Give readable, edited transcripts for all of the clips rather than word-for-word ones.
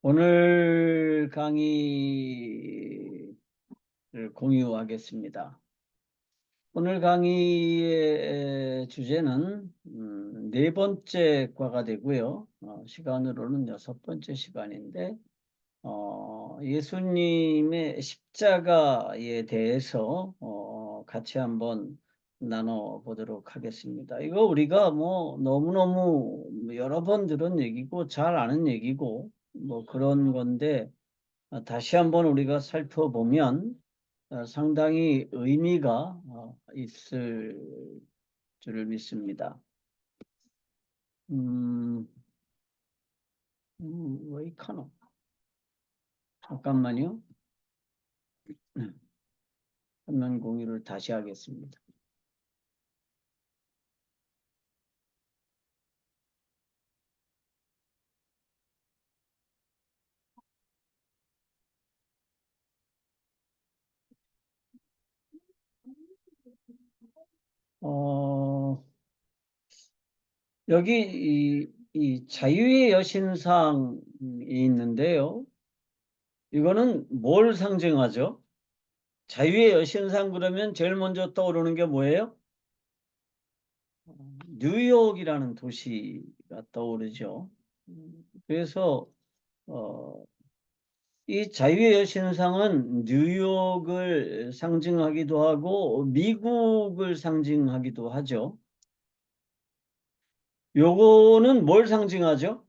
오늘 강의를 공유하겠습니다. 오늘 강의의 주제는 네 번째 과가 되고요. 시간으로는 여섯 번째 시간인데 예수님의 십자가에 대해서 같이 한번 나눠보도록 하겠습니다. 이거 우리가 뭐 너무너무 여러 번 들은 얘기고 잘 아는 얘기고 뭐 그런 건데 다시 한번 우리가 살펴보면 상당히 의미가 있을 줄을 믿습니다. 왜 이카노? 잠깐만요. 화면 공유를 다시 하겠습니다. 여기 이 자유의 여신상이 있는데요. 이거는 뭘 상징하죠? 자유의 여신상 그러면 제일 먼저 떠오르는 게 뭐예요? 뉴욕이라는 도시가 떠오르죠. 그래서 이 자유의 여신상은 뉴욕을 상징하기도 하고 미국을 상징하기도 하죠. 요거는 뭘 상징하죠?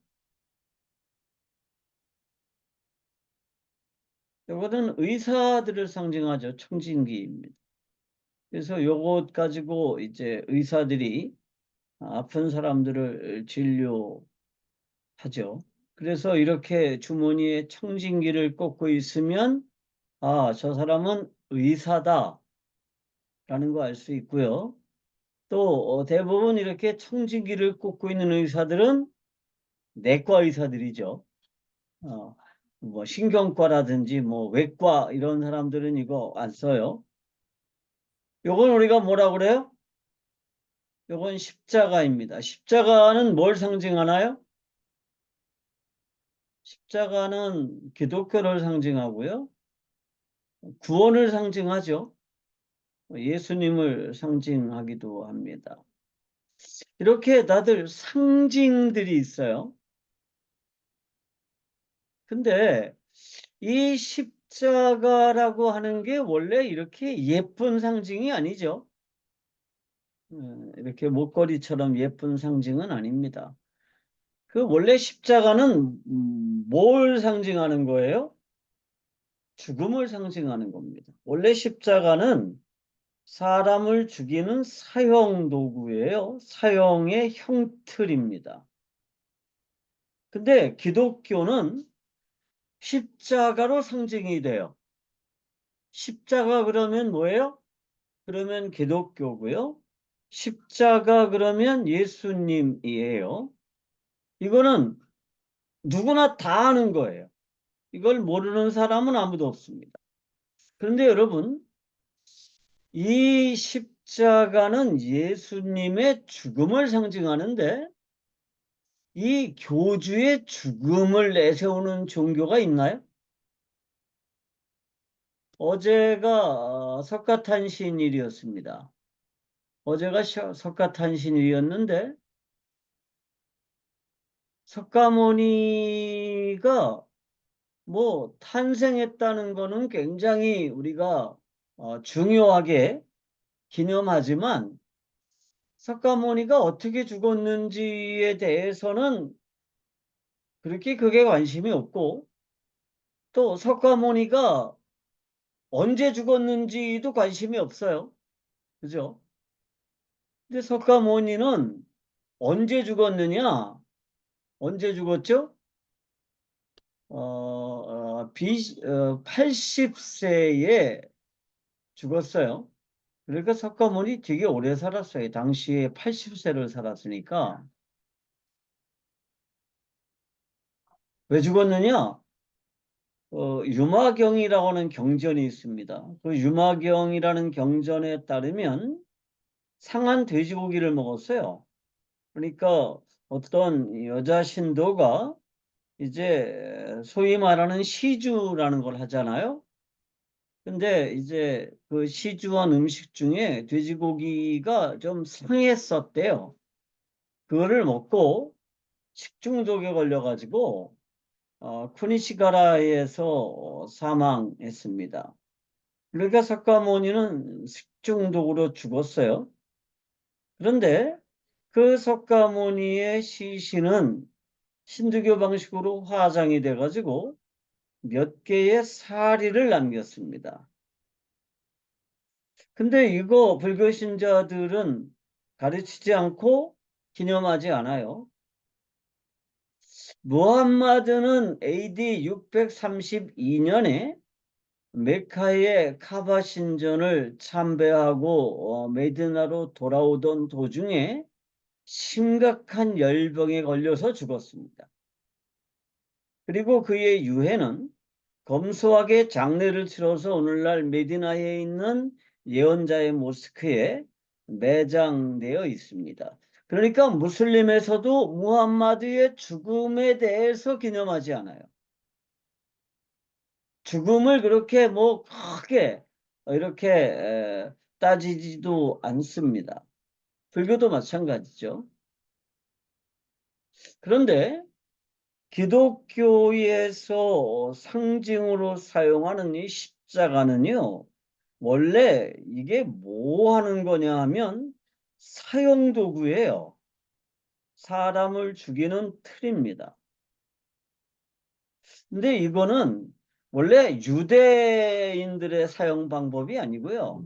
요거는 의사들을 상징하죠. 청진기입니다. 그래서 요것 가지고 이제 의사들이 아픈 사람들을 진료하죠. 그래서 이렇게 주머니에 청진기를 꽂고 있으면 저 사람은 의사다 라는 거 알 수 있고요. 또 대부분 이렇게 청진기를 꽂고 있는 의사들은 내과 의사들이죠. 어, 뭐 신경과라든지 뭐 외과 이런 사람들은 이거 안 써요. 요건 우리가 뭐라 그래요? 요건 십자가입니다. 십자가는 뭘 상징하나요? 십자가는 기독교를 상징하고요. 구원을 상징하죠. 예수님을 상징하기도 합니다. 이렇게 다들 상징들이 있어요. 근데 이 십자가라고 하는 게 원래 이렇게 예쁜 상징이 아니죠. 이렇게 목걸이처럼 예쁜 상징은 아닙니다. 그 원래 십자가는 뭘 상징하는 거예요? 죽음을 상징하는 겁니다. 원래 십자가는 사람을 죽이는 사형 도구예요. 사형의 형틀입니다. 근데 기독교는 십자가로 상징이 돼요. 십자가 그러면 뭐예요? 그러면 기독교고요. 십자가 그러면 예수님이에요. 이거는 누구나 다 아는 거예요. 이걸 모르는 사람은 아무도 없습니다. 그런데 여러분, 이 십자가는 예수님의 죽음을 상징하는데 이 교주의 죽음을 내세우는 종교가 있나요? 어제가 석가탄신일이었습니다. 어제가 석가탄신일이었는데 석가모니가 뭐 탄생했다는 거는 굉장히 우리가 중요하게 기념하지만 석가모니가 어떻게 죽었는지에 대해서는 그렇게 크게 관심이 없고 또 석가모니가 언제 죽었는지도 관심이 없어요. 그죠? 근데 석가모니는 언제 죽었느냐? 언제 죽었죠? 80세에 죽었어요. 그러니까 석가모니 되게 오래 살았어요. 당시에 80세를 살았으니까. 왜 죽었느냐? 유마경이라고 하는 경전이 있습니다. 그 유마경이라는 경전에 따르면 상한 돼지고기를 먹었어요. 그러니까 어떤 여자 신도가 이제 소위 말하는 시주라는 걸 하잖아요. 근데 이제 그 시주한 음식 중에 돼지고기가 좀 상했었대요. 그거를 먹고 식중독에 걸려가지고 쿠니시가라에서 사망했습니다. 그러니까 석가모니는 식중독으로 죽었어요. 그런데 그 석가모니의 시신은 힌두교 방식으로 화장이 돼가지고 몇 개의 사리를 남겼습니다. 근데 이거 불교 신자들은 가르치지 않고 기념하지 않아요. 무함마드는 AD 632년에 메카의 카바 신전을 참배하고 메디나로 돌아오던 도중에 심각한 열병에 걸려서 죽었습니다. 그리고 그의 유해는 검소하게 장례를 치러서 오늘날 메디나에 있는 예언자의 모스크에 매장되어 있습니다. 그러니까 무슬림에서도 무함마드의 죽음에 대해서 기념하지 않아요. 죽음을 그렇게 뭐 크게 이렇게 따지지도 않습니다. 불교도 마찬가지죠. 그런데 기독교에서 상징으로 사용하는 이 십자가는요, 원래 이게 뭐 하는 거냐 하면 사형도구예요. 사람을 죽이는 틀입니다. 근데 이거는 원래 유대인들의 사용 방법이 아니고요.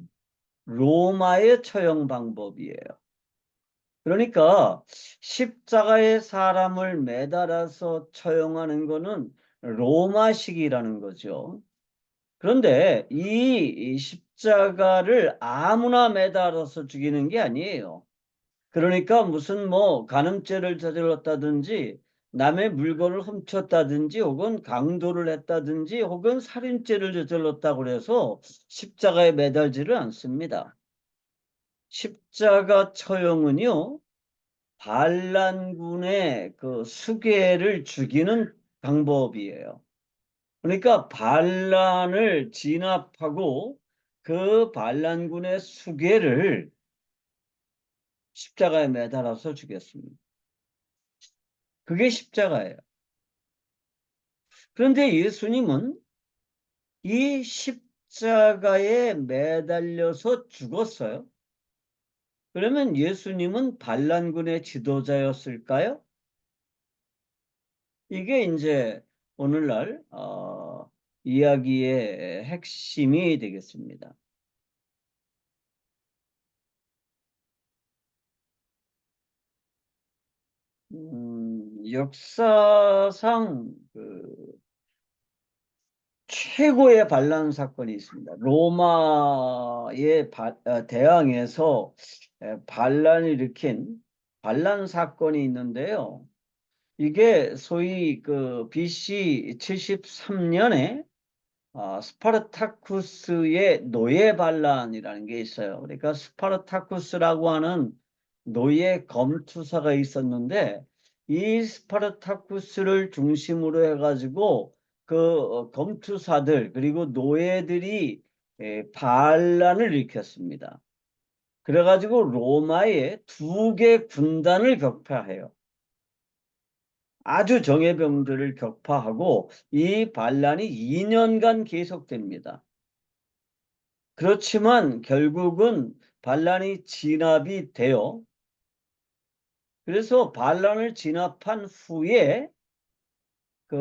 로마의 처형 방법이에요. 그러니까 십자가에 사람을 매달아서 처형하는 거는 로마식이라는 거죠. 그런데 이 십자가를 아무나 매달아서 죽이는 게 아니에요. 그러니까 무슨 뭐 간음죄를 저질렀다든지 남의 물건을 훔쳤다든지 혹은 강도를 했다든지 혹은 살인죄를 저질렀다고 해서 십자가에 매달지를 않습니다. 십자가 처형은요, 반란군의 그 수괴를 죽이는 방법이에요. 그러니까 반란을 진압하고 그 반란군의 수괴를 십자가에 매달아서 죽였습니다. 그게 십자가예요. 그런데 예수님은 이 십자가에 매달려서 죽었어요. 그러면 예수님은 반란군의 지도자였을까요? 이게 이제 오늘날 이야기의 핵심이 되겠습니다. 역사상 그 최고의 반란 사건이 있습니다. 로마의 대항에서 반란을 일으킨 반란 사건이 있는데요. 이게 소위 그 BC 73년에 스파르타쿠스의 노예 반란이라는 게 있어요. 그러니까 스파르타쿠스라고 하는 노예 검투사가 있었는데 이 스파르타쿠스를 중심으로 해가지고 그 검투사들 그리고 노예들이 반란을 일으켰습니다. 그래가지고 로마에 두 개 군단을 격파해요. 아주 정예병들을 격파하고 이 반란이 2년간 계속됩니다. 그렇지만 결국은 반란이 진압이 돼요. 그래서 반란을 진압한 후에 그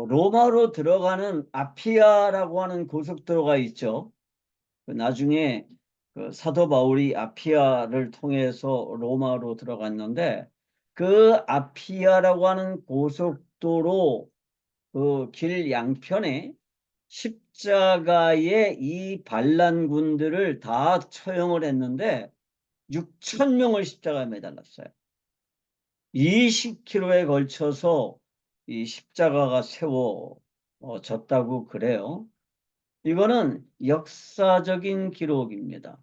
로마로 들어가는 아피아라고 하는 고속도로가 있죠. 나중에 그 사도 바울이 아피아를 통해서 로마로 들어갔는데 그 아피아라고 하는 고속도로 그 길 양편에 십자가에 이 반란군들을 다 처형을 했는데 6천 명을 십자가에 매달았어요. 20km에 걸쳐서 이 십자가가 세워졌다고 그래요. 이거는 역사적인 기록입니다.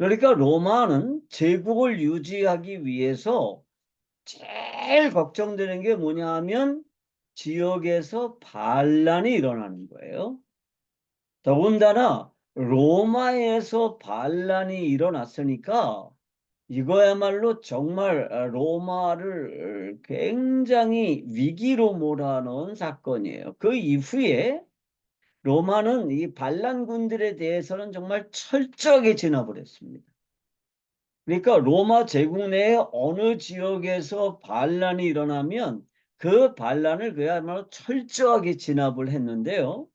그러니까 로마는 제국을 유지하기 위해서 제일 걱정되는 게 뭐냐 하면 지역에서 반란이 일어나는 거예요. 더군다나 로마에서 반란이 일어났으니까 이거야말로 정말 로마를 굉장히 위기로 몰아넣은 사건이에요. 그 이후에 로마는 이 반란군들에 대해서는 정말 철저하게 진압을 했습니다. 그러니까 로마 제국 내에 어느 지역에서 반란이 일어나면 그 반란을 그야말로 철저하게 진압을 했는데요.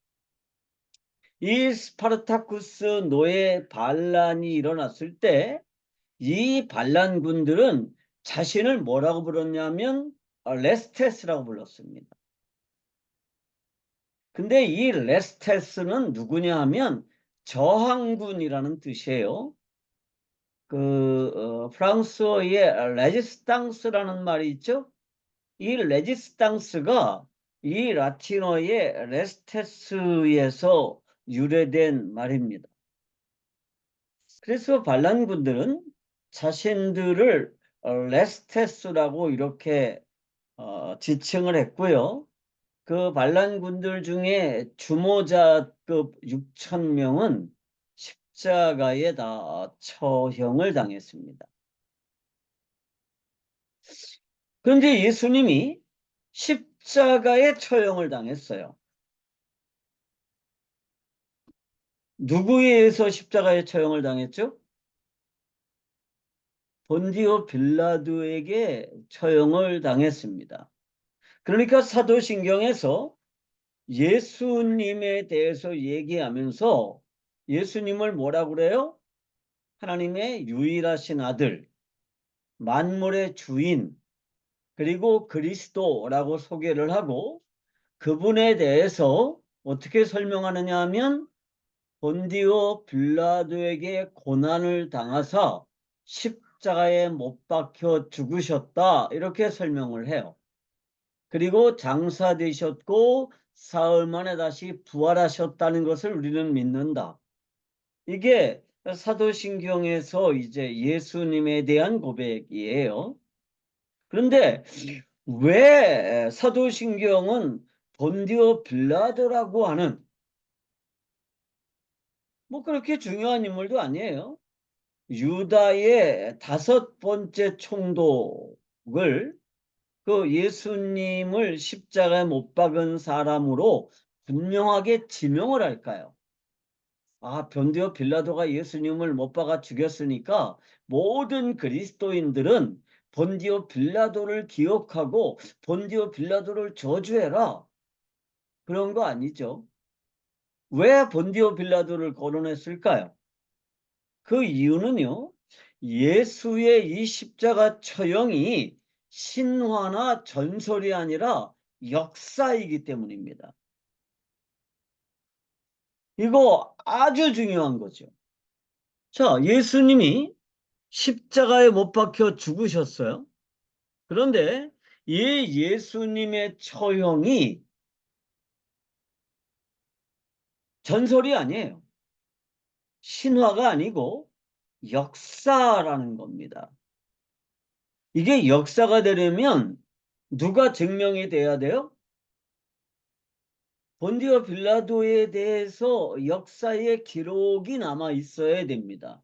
이 스파르타쿠스 노예 반란이 일어났을 때 이 반란군들은 자신을 뭐라고 불렀냐면 레스테스라고 불렀습니다. 근데 이 레스테스는 누구냐 하면 저항군이라는 뜻이에요. 프랑스어의 레지스탕스라는 말이 있죠. 이 레지스탕스가 이 라틴어의 레스테스에서 유래된 말입니다. 그래서 반란군들은 자신들을 레스테스라고 이렇게 지칭을 했고요. 그 반란군들 중에 주모자급 6천 명은 십자가에 다 처형을 당했습니다. 그런데 예수님이 십자가에 처형을 당했어요. 누구에 의해서 십자가에 처형을 당했죠? 본디오 빌라도에게 처형을 당했습니다. 그러니까 사도신경에서 예수님에 대해서 얘기하면서 예수님을 뭐라고 그래요? 하나님의 유일하신 아들, 만물의 주인, 그리고 그리스도라고 소개를 하고 그분에 대해서 어떻게 설명하느냐 하면 본디오 빌라도에게 고난을 당하사 십자가에 못 박혀 죽으셨다 이렇게 설명을 해요. 그리고 장사되셨고 사흘 만에 다시 부활하셨다는 것을 우리는 믿는다. 이게 사도신경에서 이제 예수님에 대한 고백이에요. 그런데 왜 사도신경은 본디오 빌라도라고 하는 뭐 그렇게 중요한 인물도 아니에요. 유다의 5번째 총독을 그 예수님을 십자가에 못 박은 사람으로 분명하게 지명을 할까요? 아, 본디오 빌라도가 예수님을 못 박아 죽였으니까 모든 그리스도인들은 본디오 빌라도를 기억하고 본디오 빌라도를 저주해라. 그런 거 아니죠. 왜 본디오 빌라도를 거론했을까요? 그 이유는요. 예수의 이 십자가 처형이 신화나 전설이 아니라 역사이기 때문입니다. 이거 아주 중요한 거죠. 자, 예수님이 십자가에 못 박혀 죽으셨어요. 그런데 이 예수님의 처형이 전설이 아니에요. 신화가 아니고 역사라는 겁니다. 이게 역사가 되려면 누가 증명이 돼야 돼요? 본디오 빌라도에 대해서 역사의 기록이 남아 있어야 됩니다.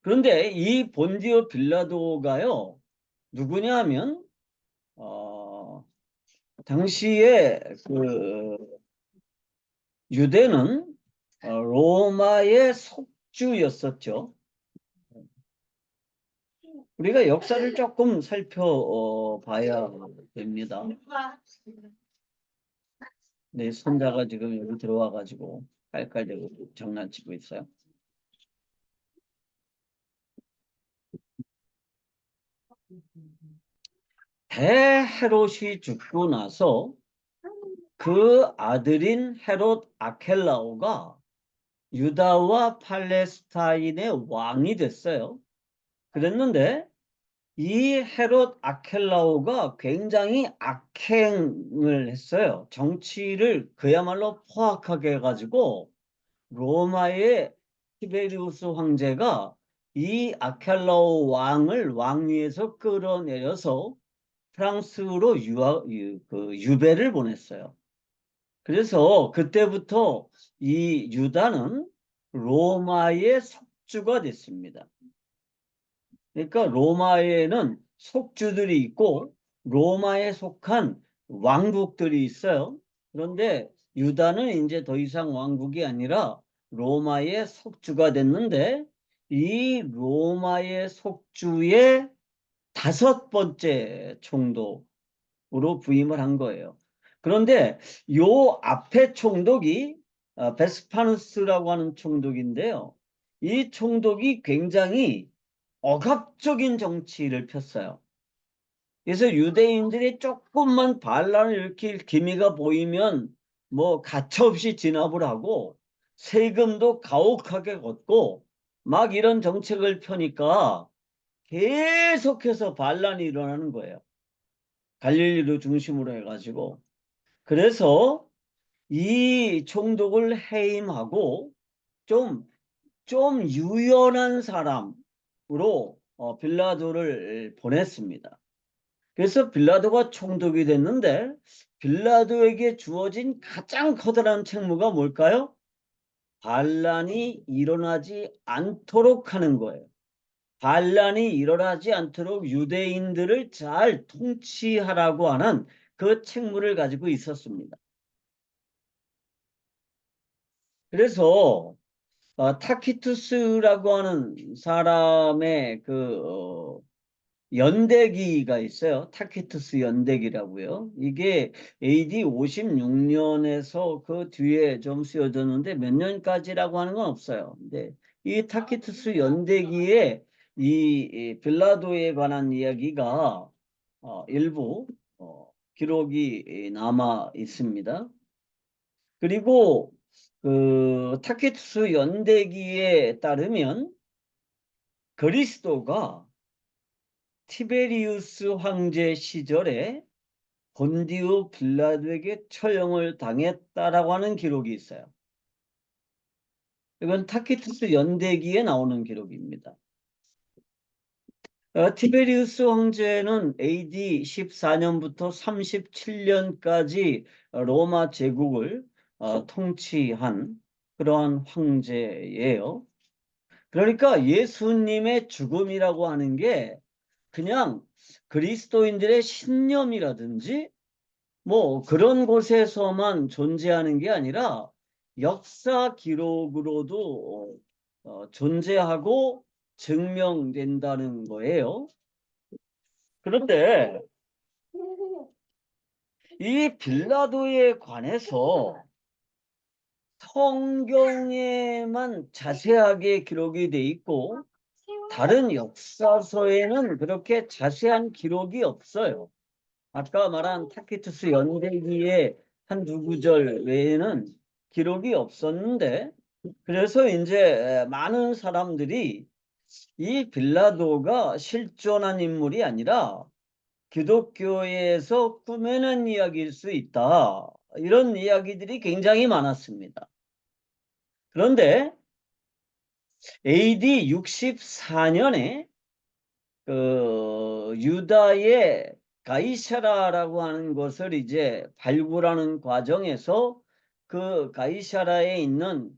그런데 이 본디오 빌라도가요, 누구냐 하면, 당시에 그 유대는 로마의 속주였었죠. 우리가 역사를 조금 살펴봐야 됩니다. 네, 손자가 지금 여기 들어와가지고 깔깔대고 장난치고 있어요. 대헤롯이 죽고 나서 그 아들인 헤롯 아켈라오가 유다와 팔레스타인의 왕이 됐어요. 그랬는데 이 헤롯 아켈라오가 굉장히 악행을 했어요. 정치를 그야말로 포악하게 해가지고 로마의 티베리우스 황제가 이 아켈라오 왕을 왕위에서 끌어내려서 프랑스로 유배를 보냈어요. 그래서 그때부터 이 유다는 로마의 속주가 됐습니다. 그러니까 로마에는 속주들이 있고 로마에 속한 왕국들이 있어요. 그런데 유다는 이제 더 이상 왕국이 아니라 로마의 속주가 됐는데 이 로마의 속주의 다섯 번째 총독으로 부임을 한 거예요. 그런데 요 앞에 총독이 베스파누스라고 하는 총독인데요. 이 총독이 굉장히 억압적인 정치를 폈어요. 그래서 유대인들이 조금만 반란을 일으킬 기미가 보이면 뭐 가차없이 진압을 하고 세금도 가혹하게 걷고 막 이런 정책을 펴니까 계속해서 반란이 일어나는 거예요. 갈릴리를 중심으로 해가지고. 그래서 이 총독을 해임하고 좀, 좀 유연한 사람으로 빌라도를 보냈습니다. 그래서 빌라도가 총독이 됐는데 빌라도에게 주어진 가장 커다란 책무가 뭘까요? 반란이 일어나지 않도록 하는 거예요. 반란이 일어나지 않도록 유대인들을 잘 통치하라고 하는 그 책무를 가지고 있었습니다. 그래서 타키투스라고 하는 사람의 연대기가 있어요. 타키투스 연대기라고요. 이게 AD 56년에서 그 뒤에 좀 쓰여졌는데 몇 년까지라고 하는 건 없어요. 근데 이 타키투스 연대기에 이 빌라도에 관한 이야기가 일부 기록이 남아 있습니다. 그리고 그 타키투스 연대기에 따르면 그리스도가 티베리우스 황제 시절에 본디우 빌라도에게 처형을 당했다라고 하는 기록이 있어요. 이건 타키투스 연대기에 나오는 기록입니다. 티베리우스 황제는 AD 14년부터 37년까지 로마 제국을 통치한 그러한 황제예요. 그러니까 예수님의 죽음이라고 하는 게 그냥 그리스도인들의 신념이라든지 뭐 그런 곳에서만 존재하는 게 아니라 역사 기록으로도 존재하고 증명된다는 거예요. 그런데 이 빌라도에 관해서 성경에만 자세하게 기록이 돼 있고 다른 역사서에는 그렇게 자세한 기록이 없어요. 아까 말한 타키투스 연대기의 한 두 구절 외에는 기록이 없었는데 그래서 이제 많은 사람들이 이 빌라도가 실존한 인물이 아니라 기독교에서 꾸며낸 이야기일 수 있다. 이런 이야기들이 굉장히 많았습니다. 그런데 AD 64년에 그 유다의 가이사라라고 하는 것을 이제 발굴하는 과정에서 그 가이사라에 있는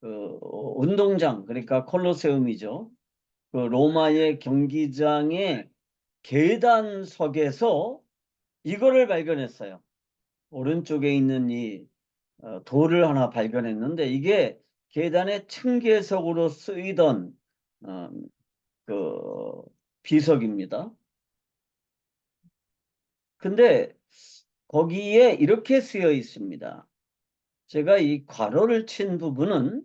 그 운동장, 그러니까 콜로세움이죠. 그 로마의 경기장의 계단석에서 이거를 발견했어요. 오른쪽에 있는 이 돌을 하나 발견했는데 이게 계단의 층계석으로 쓰이던 어, 그 비석입니다. 근데 거기에 이렇게 쓰여 있습니다. 제가 이 괄호를 친 부분은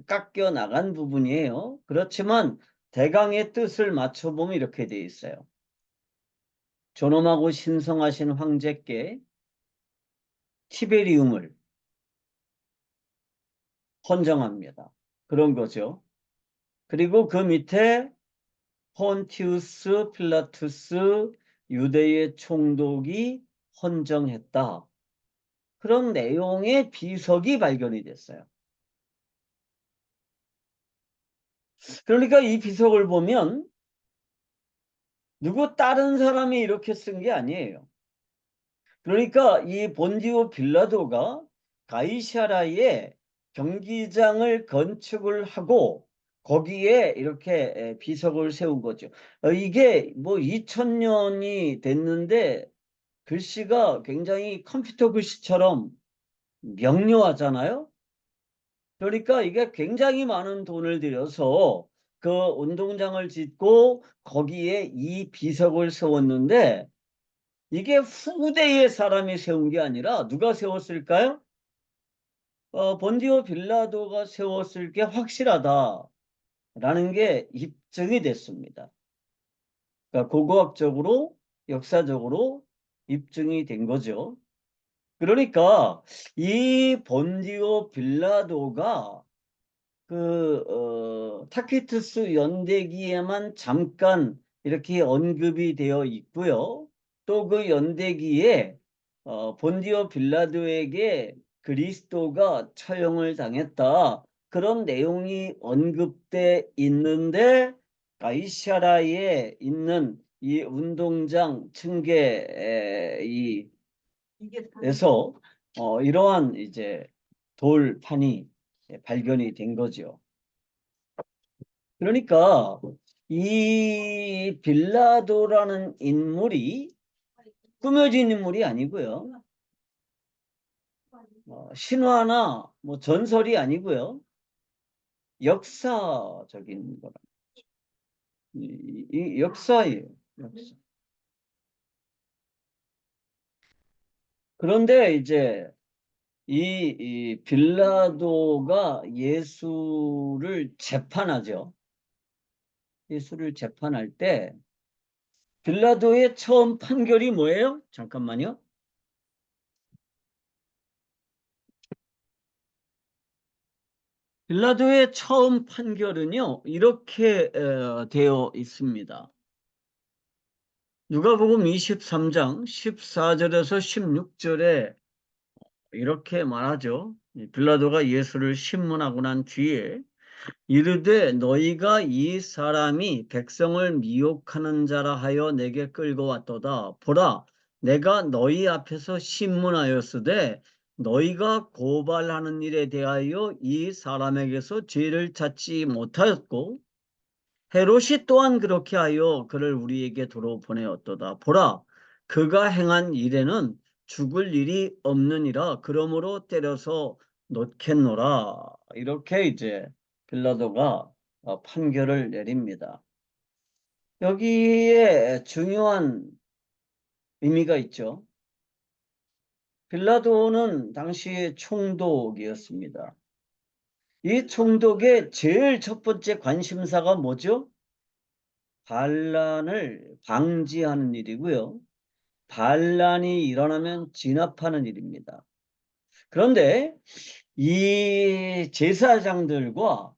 깎여 나간 부분이에요. 그렇지만 대강의 뜻을 맞춰보면 이렇게 되어 있어요. 존엄하고 신성하신 황제께 티베리움을 헌정합니다. 그런 거죠. 그리고 그 밑에 폰티우스 필라투스 유대의 총독이 헌정했다. 그런 내용의 비석이 발견이 됐어요. 그러니까 이 비석을 보면 누구 다른 사람이 이렇게 쓴 게 아니에요. 그러니까 이 본디오 빌라도가 가이사라에 경기장을 건축을 하고 거기에 이렇게 비석을 세운 거죠. 이게 뭐 2000년이 됐는데 글씨가 굉장히 컴퓨터 글씨처럼 명료하잖아요. 그러니까 이게 굉장히 많은 돈을 들여서 그 운동장을 짓고 거기에 이 비석을 세웠는데 이게 후대의 사람이 세운 게 아니라 누가 세웠을까요? 본디오 빌라도가 세웠을 게 확실하다라는 게 입증이 됐습니다. 그러니까 고고학적으로 역사적으로 입증이 된 거죠. 그러니까 이 본디오 빌라도가 타키투스 연대기에만 잠깐 이렇게 언급이 되어 있고요. 또 그 연대기에 본디오 빌라도에게 그리스도가 처형을 당했다. 그런 내용이 언급돼 있는데 가이사라에 있는 이 운동장 층계에서 이러한 이제 돌판이 발견이 된 거죠. 그러니까 이 빌라도라는 인물이 꾸며진 인물이 아니고요. 신화나 뭐 전설이 아니고요. 역사적인 거라. 이 역사예요. 역사. 그런데 이제 이 빌라도가 예수를 재판하죠. 예수를 재판할 때 빌라도의 처음 판결이 뭐예요? 잠깐만요. 빌라도의 처음 판결은요, 이렇게 되어 있습니다. 누가복음 23장 14절에서 16절에 이렇게 말하죠. 빌라도가 예수를 심문하고 난 뒤에 이르되 너희가 이 사람이 백성을 미혹하는 자라 하여 내게 끌고 왔도다. 보라, 내가 너희 앞에서 신문하였으되 너희가 고발하는 일에 대하여 이 사람에게서 죄를 찾지 못하였고 헤롯이 또한 그렇게 하여 그를 우리에게 도로 보내었도다. 보라, 그가 행한 일에는 죽을 일이 없느니라. 그러므로 때려서 놓겠노라. 이렇게 이제 빌라도가 판결을 내립니다. 여기에 중요한 의미가 있죠. 빌라도는 당시 총독이었습니다. 이 총독의 제일 첫 번째 관심사가 뭐죠? 반란을 방지하는 일이고요. 반란이 일어나면 진압하는 일입니다. 그런데 이 제사장들과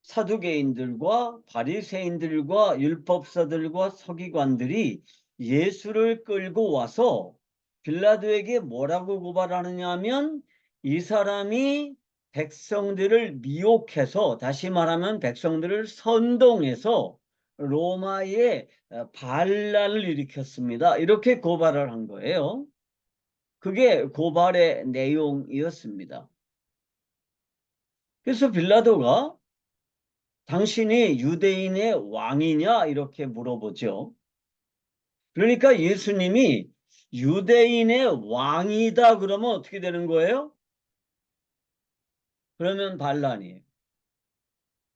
사두개인들과 바리새인들과 율법사들과 서기관들이 예수를 끌고 와서 빌라도에게 뭐라고 고발하느냐 하면 이 사람이 백성들을 미혹해서, 다시 말하면 백성들을 선동해서 로마에 반란을 일으켰습니다. 이렇게 고발을 한 거예요. 그게 고발의 내용이었습니다. 그래서 빌라도가 당신이 유대인의 왕이냐 이렇게 물어보죠. 그러니까 예수님이 유대인의 왕이다 그러면 어떻게 되는 거예요? 그러면 반란이에요.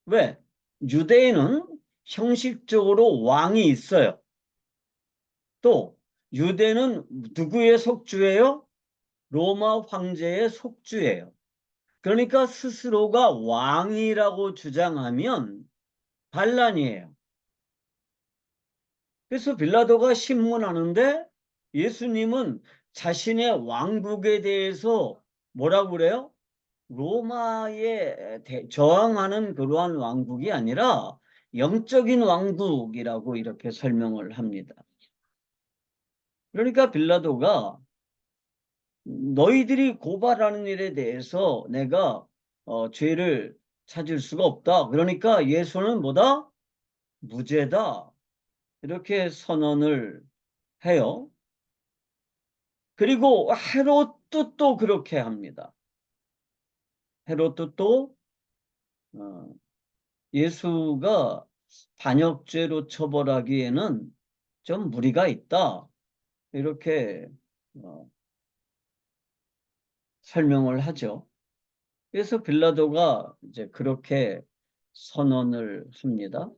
왜? 유대인은 형식적으로 왕이 있어요. 또 유대는 누구의 속주예요? 로마 황제의 속주예요. 그러니까 스스로가 왕이라고 주장하면 반란이에요. 그래서 빌라도가 신문하는데 예수님은 자신의 왕국에 대해서 뭐라고 그래요? 로마에 저항하는 그러한 왕국이 아니라 영적인 왕국이라고 이렇게 설명을 합니다. 그러니까 빌라도가 너희들이 고발하는 일에 대해서 내가 죄를 찾을 수가 없다. 그러니까 예수는 뭐다? 무죄다. 이렇게 선언을 해요. 그리고 헤롯도 또 그렇게 합니다. 헤롯도 또 어, 예수가 반역죄로 처벌하기에는 좀 무리가 있다. 이렇게 어, 설명을 하죠. 그래서 빌라도가 이제 그렇게 선언을 합니다.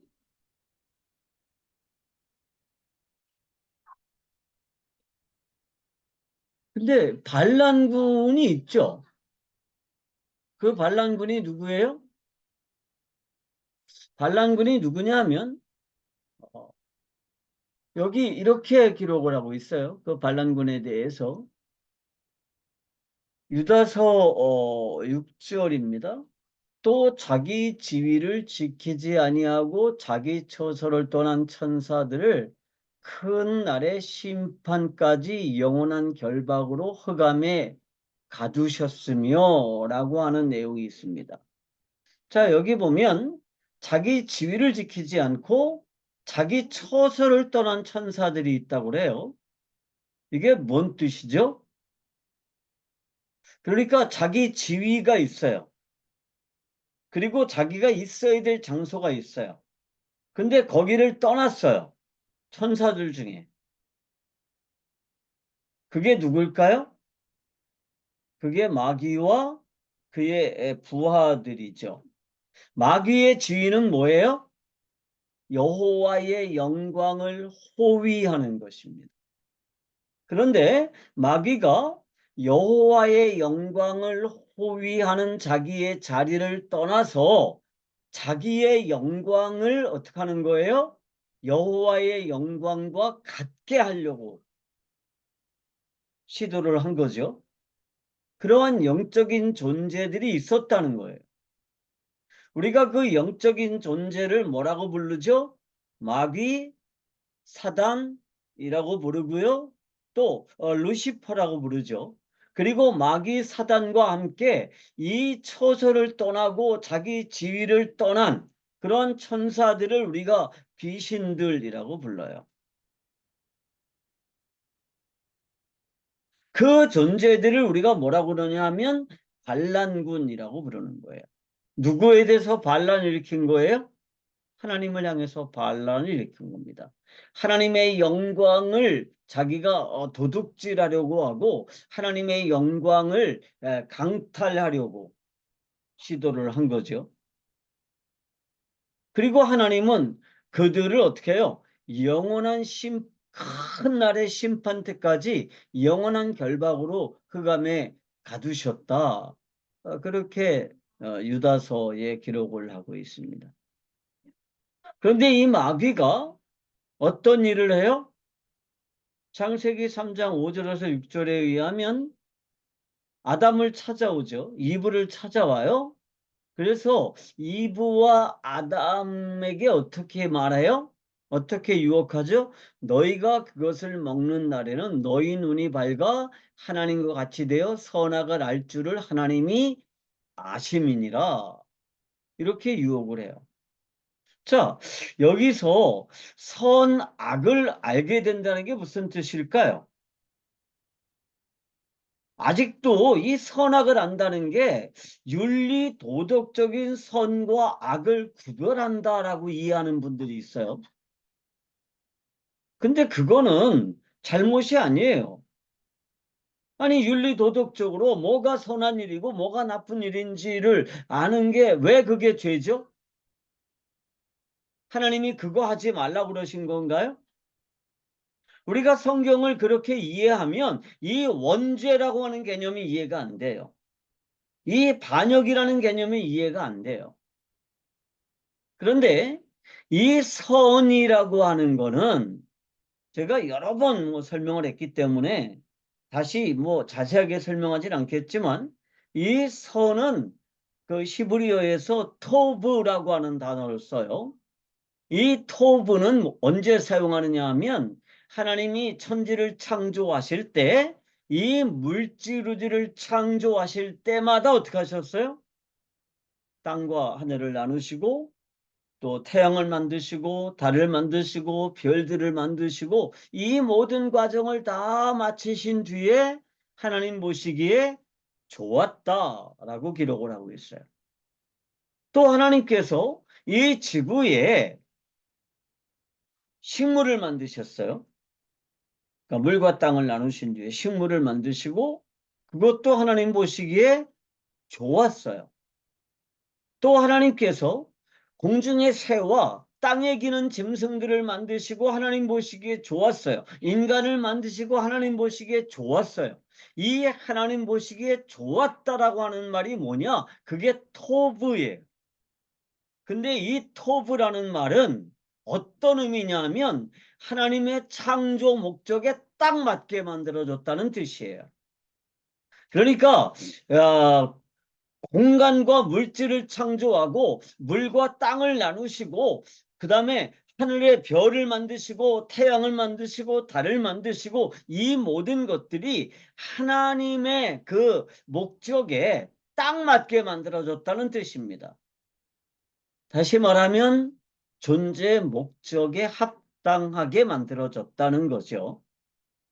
근데 반란군이 있죠. 그 반란군이 누구예요? 반란군이 누구냐 하면 어, 여기 이렇게 기록을 하고 있어요. 그 반란군에 대해서 유다서 6절입니다. 또 자기 지위를 지키지 아니하고 자기 처소를 떠난 천사들을 큰 날의 심판까지 영원한 결박으로 흑암에 가두셨으며 라고 하는 내용이 있습니다. 자, 여기 보면 자기 지위를 지키지 않고 자기 처소를 떠난 천사들이 있다고 그래요. 이게 뭔 뜻이죠? 그러니까 자기 지위가 있어요. 그리고 자기가 있어야 될 장소가 있어요. 근데 거기를 떠났어요. 천사들 중에. 그게 누굴까요? 그게 마귀와 그의 부하들이죠. 마귀의 지위는 뭐예요? 여호와의 영광을 호위하는 것입니다. 그런데 마귀가 여호와의 영광을 호위하는 자기의 자리를 떠나서 자기의 영광을 어떻게 하는 거예요? 여호와의 영광과 같게 하려고 시도를 한 거죠. 그러한 영적인 존재들이 있었다는 거예요. 우리가 그 영적인 존재를 뭐라고 부르죠? 마귀, 사단이라고 부르고요. 또 루시퍼라고 부르죠. 그리고 마귀 사단과 함께 이 처소를 떠나고 자기 지위를 떠난 그런 천사들을 우리가 귀신들이라고 불러요. 그 존재들을 우리가 뭐라고 그러냐 하면 반란군이라고 부르는 거예요. 누구에 대해서 반란을 일으킨 거예요? 하나님을 향해서 반란을 일으킨 겁니다. 하나님의 영광을 자기가 도둑질하려고 하고 하나님의 영광을 강탈하려고 시도를 한 거죠. 그리고 하나님은 그들을 어떻게 해요? 영원한 큰 날의 심판 때까지 영원한 결박으로 흑암에 가두셨다. 그렇게 유다서에 기록을 하고 있습니다. 그런데 이 마귀가 어떤 일을 해요? 창세기 3장 5절에서 6절에 의하면 아담을 찾아오죠. 이브를 찾아와요. 그래서 이브와 아담에게 어떻게 말해요? 어떻게 유혹하죠? 너희가 그것을 먹는 날에는 너희 눈이 밝아 하나님과 같이 되어 선악을 알 줄을 하나님이 아심이니라. 이렇게 유혹을 해요. 자, 여기서 선악을 알게 된다는 게 무슨 뜻일까요? 아직도 이 선악을 안다는 게 윤리 도덕적인 선과 악을 구별한다라고 이해하는 분들이 있어요. 근데 그거는 잘못이 아니에요. 아니, 윤리 도덕적으로 뭐가 선한 일이고 뭐가 나쁜 일인지를 아는 게 왜 그게 죄죠? 하나님이 그거 하지 말라고 그러신 건가요? 우리가 성경을 그렇게 이해하면 이 원죄라고 하는 개념이 이해가 안 돼요. 이 반역이라는 개념이 이해가 안 돼요. 그런데 이 선이라고 하는 거는 제가 여러 번 설명을 했기 때문에 다시 자세하게 설명하진 않겠지만 이 선은 그 히브리어에서 토브라고 하는 단어를 써요. 이 토브는 언제 사용하느냐 하면 하나님이 천지를 창조하실 때 이 물질우주를 창조하실 때마다 어떻게 하셨어요? 땅과 하늘을 나누시고 또 태양을 만드시고 달을 만드시고 별들을 만드시고 이 모든 과정을 다 마치신 뒤에 하나님 보시기에 좋았다라고 기록을 하고 있어요. 또 하나님께서 이 지구에 식물을 만드셨어요. 그러니까 물과 땅을 나누신 뒤에 식물을 만드시고 그것도 하나님 보시기에 좋았어요. 또 하나님께서 공중의 새와 땅에 기는 짐승들을 만드시고 하나님 보시기에 좋았어요. 인간을 만드시고 하나님 보시기에 좋았어요. 이 하나님 보시기에 좋았다라고 하는 말이 뭐냐? 그게 토브예요. 근데 이 토브라는 말은 어떤 의미냐면 하나님의 창조 목적에 딱 맞게 만들어졌다는 뜻이에요. 그러니까 공간과 물질을 창조하고 물과 땅을 나누시고 그 다음에 하늘의 별을 만드시고 태양을 만드시고 달을 만드시고 이 모든 것들이 하나님의 그 목적에 딱 맞게 만들어졌다는 뜻입니다. 다시 말하면 존재 목적에 합당하게 만들어졌다는 거죠.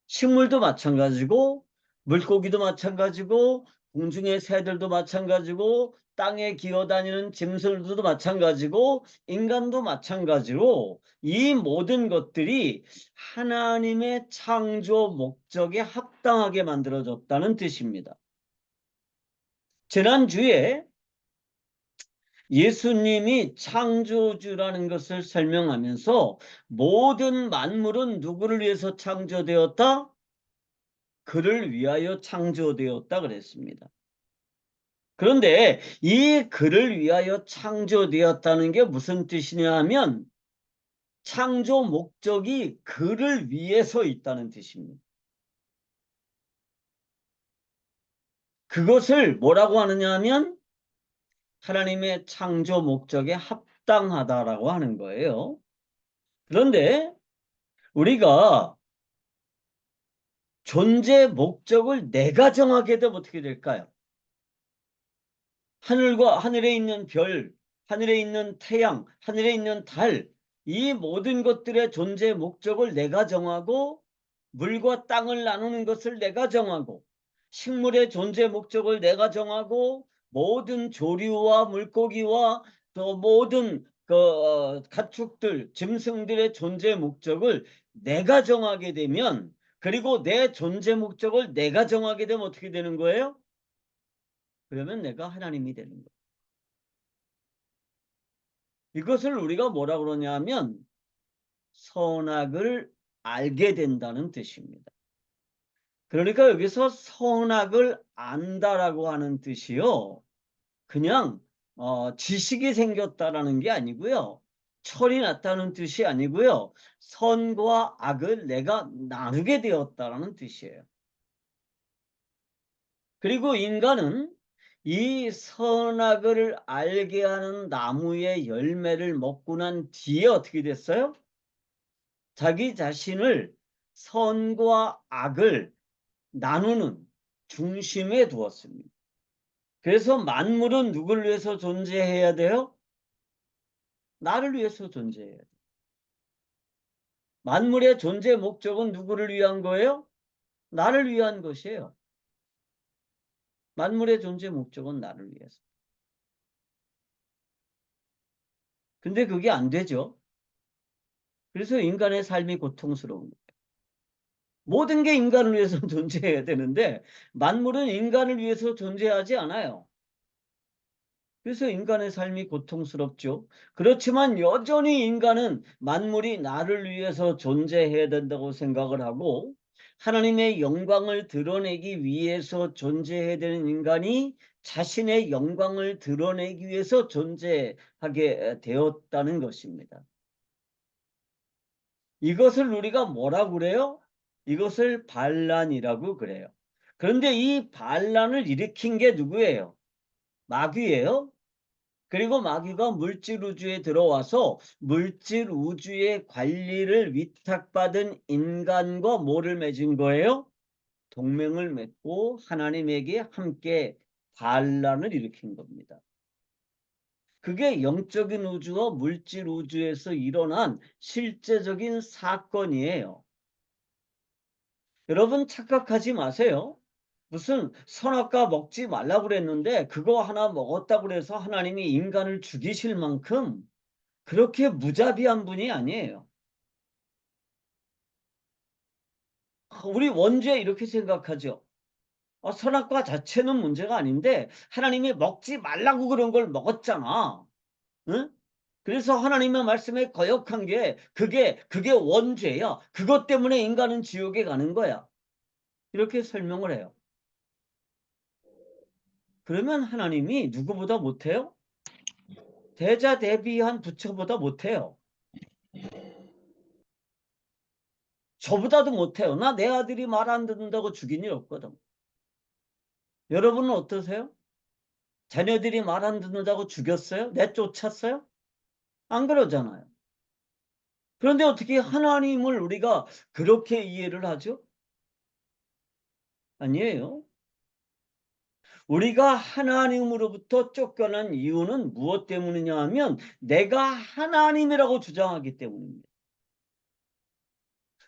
식물도 마찬가지고 물고기도 마찬가지고 공중의 새들도 마찬가지고 땅에 기어다니는 짐승들도 마찬가지고 인간도 마찬가지로 이 모든 것들이 하나님의 창조 목적에 합당하게 만들어졌다는 뜻입니다. 지난주에 예수님이 창조주라는 것을 설명하면서 모든 만물은 누구를 위해서 창조되었다? 그를 위하여 창조되었다 그랬습니다. 그런데 이 그를 위하여 창조되었다는 게 무슨 뜻이냐 하면 창조 목적이 그를 위해서 있다는 뜻입니다. 그것을 뭐라고 하느냐 하면 하나님의 창조 목적에 합당하다라고 하는 거예요. 그런데 우리가 존재 목적을 내가 정하게 되면 어떻게 될까요? 하늘과 하늘에 있는 별, 하늘에 있는 태양, 하늘에 있는 달, 이 모든 것들의 존재 목적을 내가 정하고 물과 땅을 나누는 것을 내가 정하고 식물의 존재 목적을 내가 정하고 모든 조류와 물고기와 또 모든 가축들, 짐승들의 존재 목적을 내가 정하게 되면 그리고 내 존재 목적을 내가 정하게 되면 어떻게 되는 거예요? 그러면 내가 하나님이 되는 거예요. 이것을 우리가 뭐라 그러냐면 선악을 알게 된다는 뜻입니다. 그러니까 여기서 선악을 안다라고 하는 뜻이요. 그냥 지식이 생겼다라는 게 아니고요. 철이 났다는 뜻이 아니고요. 선과 악을 내가 나누게 되었다라는 뜻이에요. 그리고 인간은 이 선악을 알게 하는 나무의 열매를 먹고 난 뒤에 어떻게 됐어요? 자기 자신을 선과 악을 나누는 중심에 두었습니다. 그래서 만물은 누구를 위해서 존재해야 돼요? 나를 위해서 존재해야 돼요. 만물의 존재 목적은 누구를 위한 거예요? 나를 위한 것이에요. 만물의 존재 목적은 나를 위해서. 근데 그게 안 되죠. 그래서 인간의 삶이 고통스러운 거예요. 모든 게 인간을 위해서 존재해야 되는데 만물은 인간을 위해서 존재하지 않아요. 그래서 인간의 삶이 고통스럽죠. 그렇지만 여전히 인간은 만물이 나를 위해서 존재해야 된다고 생각을 하고 하나님의 영광을 드러내기 위해서 존재해야 되는 인간이 자신의 영광을 드러내기 위해서 존재하게 되었다는 것입니다. 이것을 우리가 뭐라고 그래요? 이것을 반란이라고 그래요. 그런데 이 반란을 일으킨 게 누구예요? 마귀예요. 그리고 마귀가 물질 우주에 들어와서 물질 우주의 관리를 위탁받은 인간과 뭐를 맺은 거예요? 동맹을 맺고 하나님에게 함께 반란을 일으킨 겁니다. 그게 영적인 우주와 물질 우주에서 일어난 실제적인 사건이에요. 여러분 착각하지 마세요. 무슨 선악과 먹지 말라고 그랬는데 그거 하나 먹었다고 그래서 하나님이 인간을 죽이실 만큼 그렇게 무자비한 분이 아니에요. 우리 원죄 이렇게 생각하죠. 선악과 자체는 문제가 아닌데 하나님이 먹지 말라고 그런 걸 먹었잖아. 응? 그래서 하나님의 말씀에 거역한 게 그게 원죄야. 그것 때문에 인간은 지옥에 가는 거야. 이렇게 설명을 해요. 그러면 하나님이 누구보다 못해요? 대자대비한 부처보다 못해요. 저보다도 못해요. 나 내 아들이 말 안 듣는다고 죽인 일 없거든. 여러분은 어떠세요? 자녀들이 말 안 듣는다고 죽였어요? 내쫓았어요? 안 그러잖아요. 그런데 어떻게 하나님을 우리가 그렇게 이해를 하죠? 아니에요. 우리가 하나님으로부터 쫓겨난 이유는 무엇 때문이냐 하면 내가 하나님이라고 주장하기 때문입니다.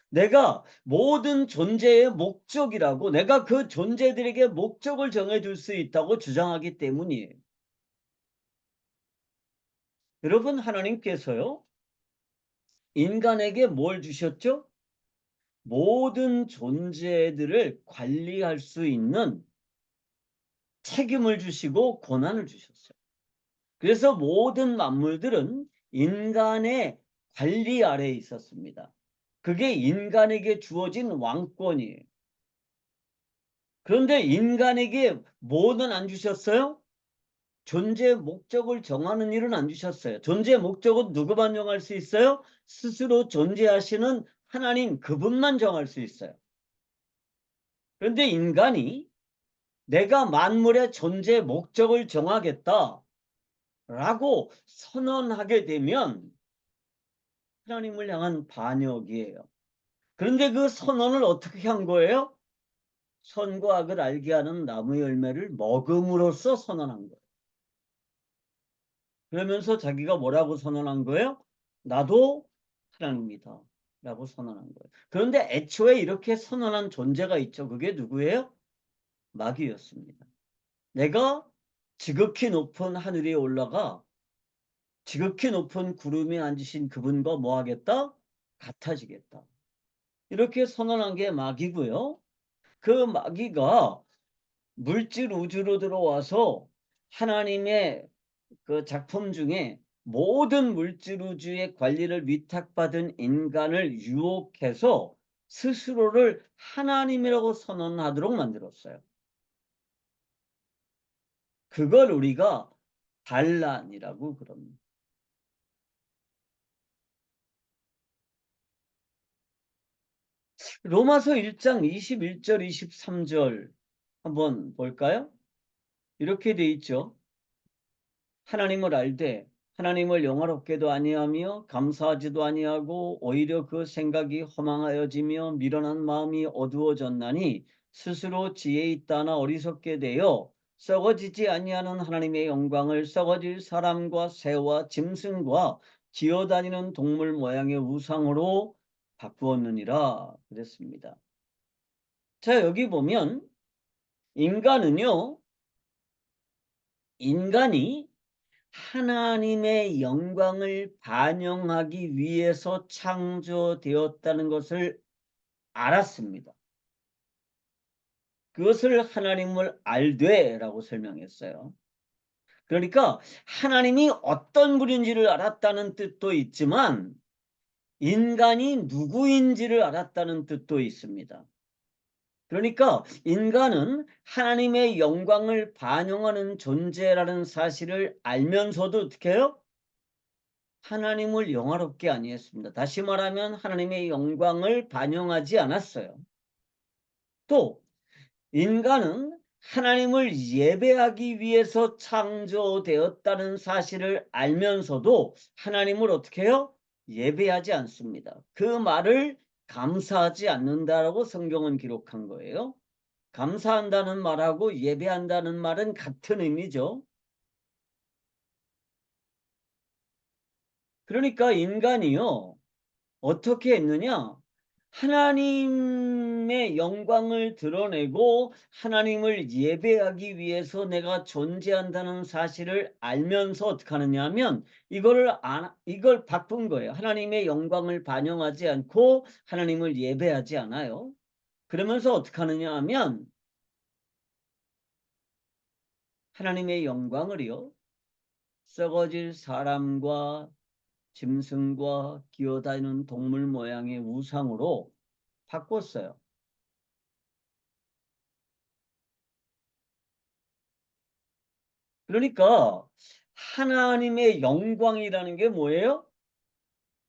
내가 모든 존재의 목적이라고 내가 그 존재들에게 목적을 정해줄 수 있다고 주장하기 때문이에요. 여러분 하나님께서요. 인간에게 뭘 주셨죠? 모든 존재들을 관리할 수 있는 책임을 주시고 권한을 주셨어요. 그래서 모든 만물들은 인간의 관리 아래에 있었습니다. 그게 인간에게 주어진 왕권이에요. 그런데 인간에게 뭐는 안 주셨어요? 존재의 목적을 정하는 일은 안 주셨어요. 존재의 목적은 누구만 정할 수 있어요? 스스로 존재하시는 하나님 그분만 정할 수 있어요. 그런데 인간이 내가 만물의 존재 목적을 정하겠다라고 선언하게 되면 하나님을 향한 반역이에요. 그런데 그 선언을 어떻게 한 거예요? 선과 악을 알게 하는 나무 열매를 먹음으로써 선언한 거예요. 그러면서 자기가 뭐라고 선언한 거예요? 나도 하나님이다 라고 선언한 거예요. 그런데 애초에 이렇게 선언한 존재가 있죠. 그게 누구예요? 마귀였습니다. 내가 지극히 높은 하늘에 올라가 지극히 높은 구름에 앉으신 그분과 뭐 하겠다? 같아지겠다. 이렇게 선언한 게 마귀고요. 그 마귀가 물질 우주로 들어와서 하나님의 그 작품 중에 모든 물질 우주의 관리를 위탁받은 인간을 유혹해서 스스로를 하나님이라고 선언하도록 만들었어요. 그걸 우리가 반란이라고 그럽니다. 로마서 1장 21절 23절 한번 볼까요? 이렇게 돼 있죠. 하나님을 알되 하나님을 영화롭게도 아니하며 감사하지도 아니하고 오히려 그 생각이 허망하여지며 미련한 마음이 어두워졌나니 스스로 지혜 있다나 어리석게 되어 썩어지지 아니하는 하나님의 영광을 썩어질 사람과 새와 짐승과 기어다니는 동물 모양의 우상으로 바꾸었느니라 그랬습니다. 자 여기 보면 인간은요 인간이 하나님의 영광을 반영하기 위해서 창조되었다는 것을 알았습니다. 그것을 하나님을 알되라고 설명했어요. 그러니까 하나님이 어떤 분인지를 알았다는 뜻도 있지만 인간이 누구인지를 알았다는 뜻도 있습니다. 그러니까 인간은 하나님의 영광을 반영하는 존재라는 사실을 알면서도 어떻게 해요? 하나님을 영화롭게 아니했습니다. 다시 말하면 하나님의 영광을 반영하지 않았어요. 또 인간은 하나님을 예배하기 위해서 창조되었다는 사실을 알면서도 하나님을 어떻게 해요? 예배하지 않습니다. 그 말을 감사하지 않는다라고 성경은 기록한 거예요. 감사한다는 말하고 예배한다는 말은 같은 의미죠. 그러니까 인간이요. 어떻게 했느냐? 하나님의 영광을 드러내고 하나님을 예배하기 위해서 내가 존재한다는 사실을 알면서 어떻게 하느냐 하면 이걸 바꾼 거예요. 하나님의 영광을 반영하지 않고 하나님을 예배하지 않아요. 그러면서 어떻게 하느냐 하면 하나님의 영광을요. 썩어질 사람과 짐승과 기어다니는 동물 모양의 우상으로 바꿨어요. 그러니까 하나님의 영광이라는 게 뭐예요?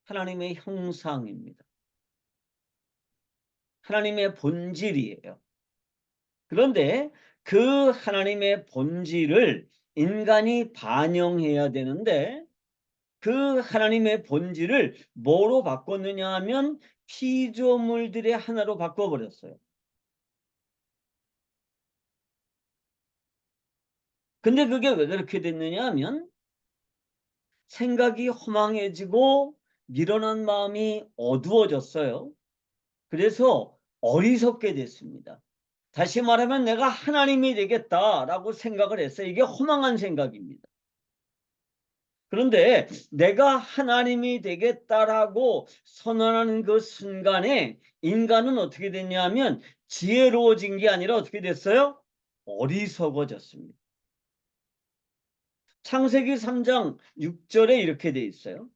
하나님의 형상입니다. 하나님의 본질이에요. 그런데 그 하나님의 본질을 인간이 반영해야 되는데 그 하나님의 본질을 뭐로 바꿨느냐 하면 피조물들의 하나로 바꿔버렸어요. 근데 그게 왜 그렇게 됐느냐 하면 생각이 허망해지고 미련한 마음이 어두워졌어요. 그래서 어리석게 됐습니다. 다시 말하면 내가 하나님이 되겠다라고 생각을 했어요. 이게 허망한 생각입니다. 그런데 내가 하나님이 되겠다라고 선언하는 그 순간에 인간은 어떻게 됐냐면 지혜로워진 게 아니라 어떻게 됐어요? 어리석어졌습니다. 창세기 3장 6절에 이렇게 돼 있어요.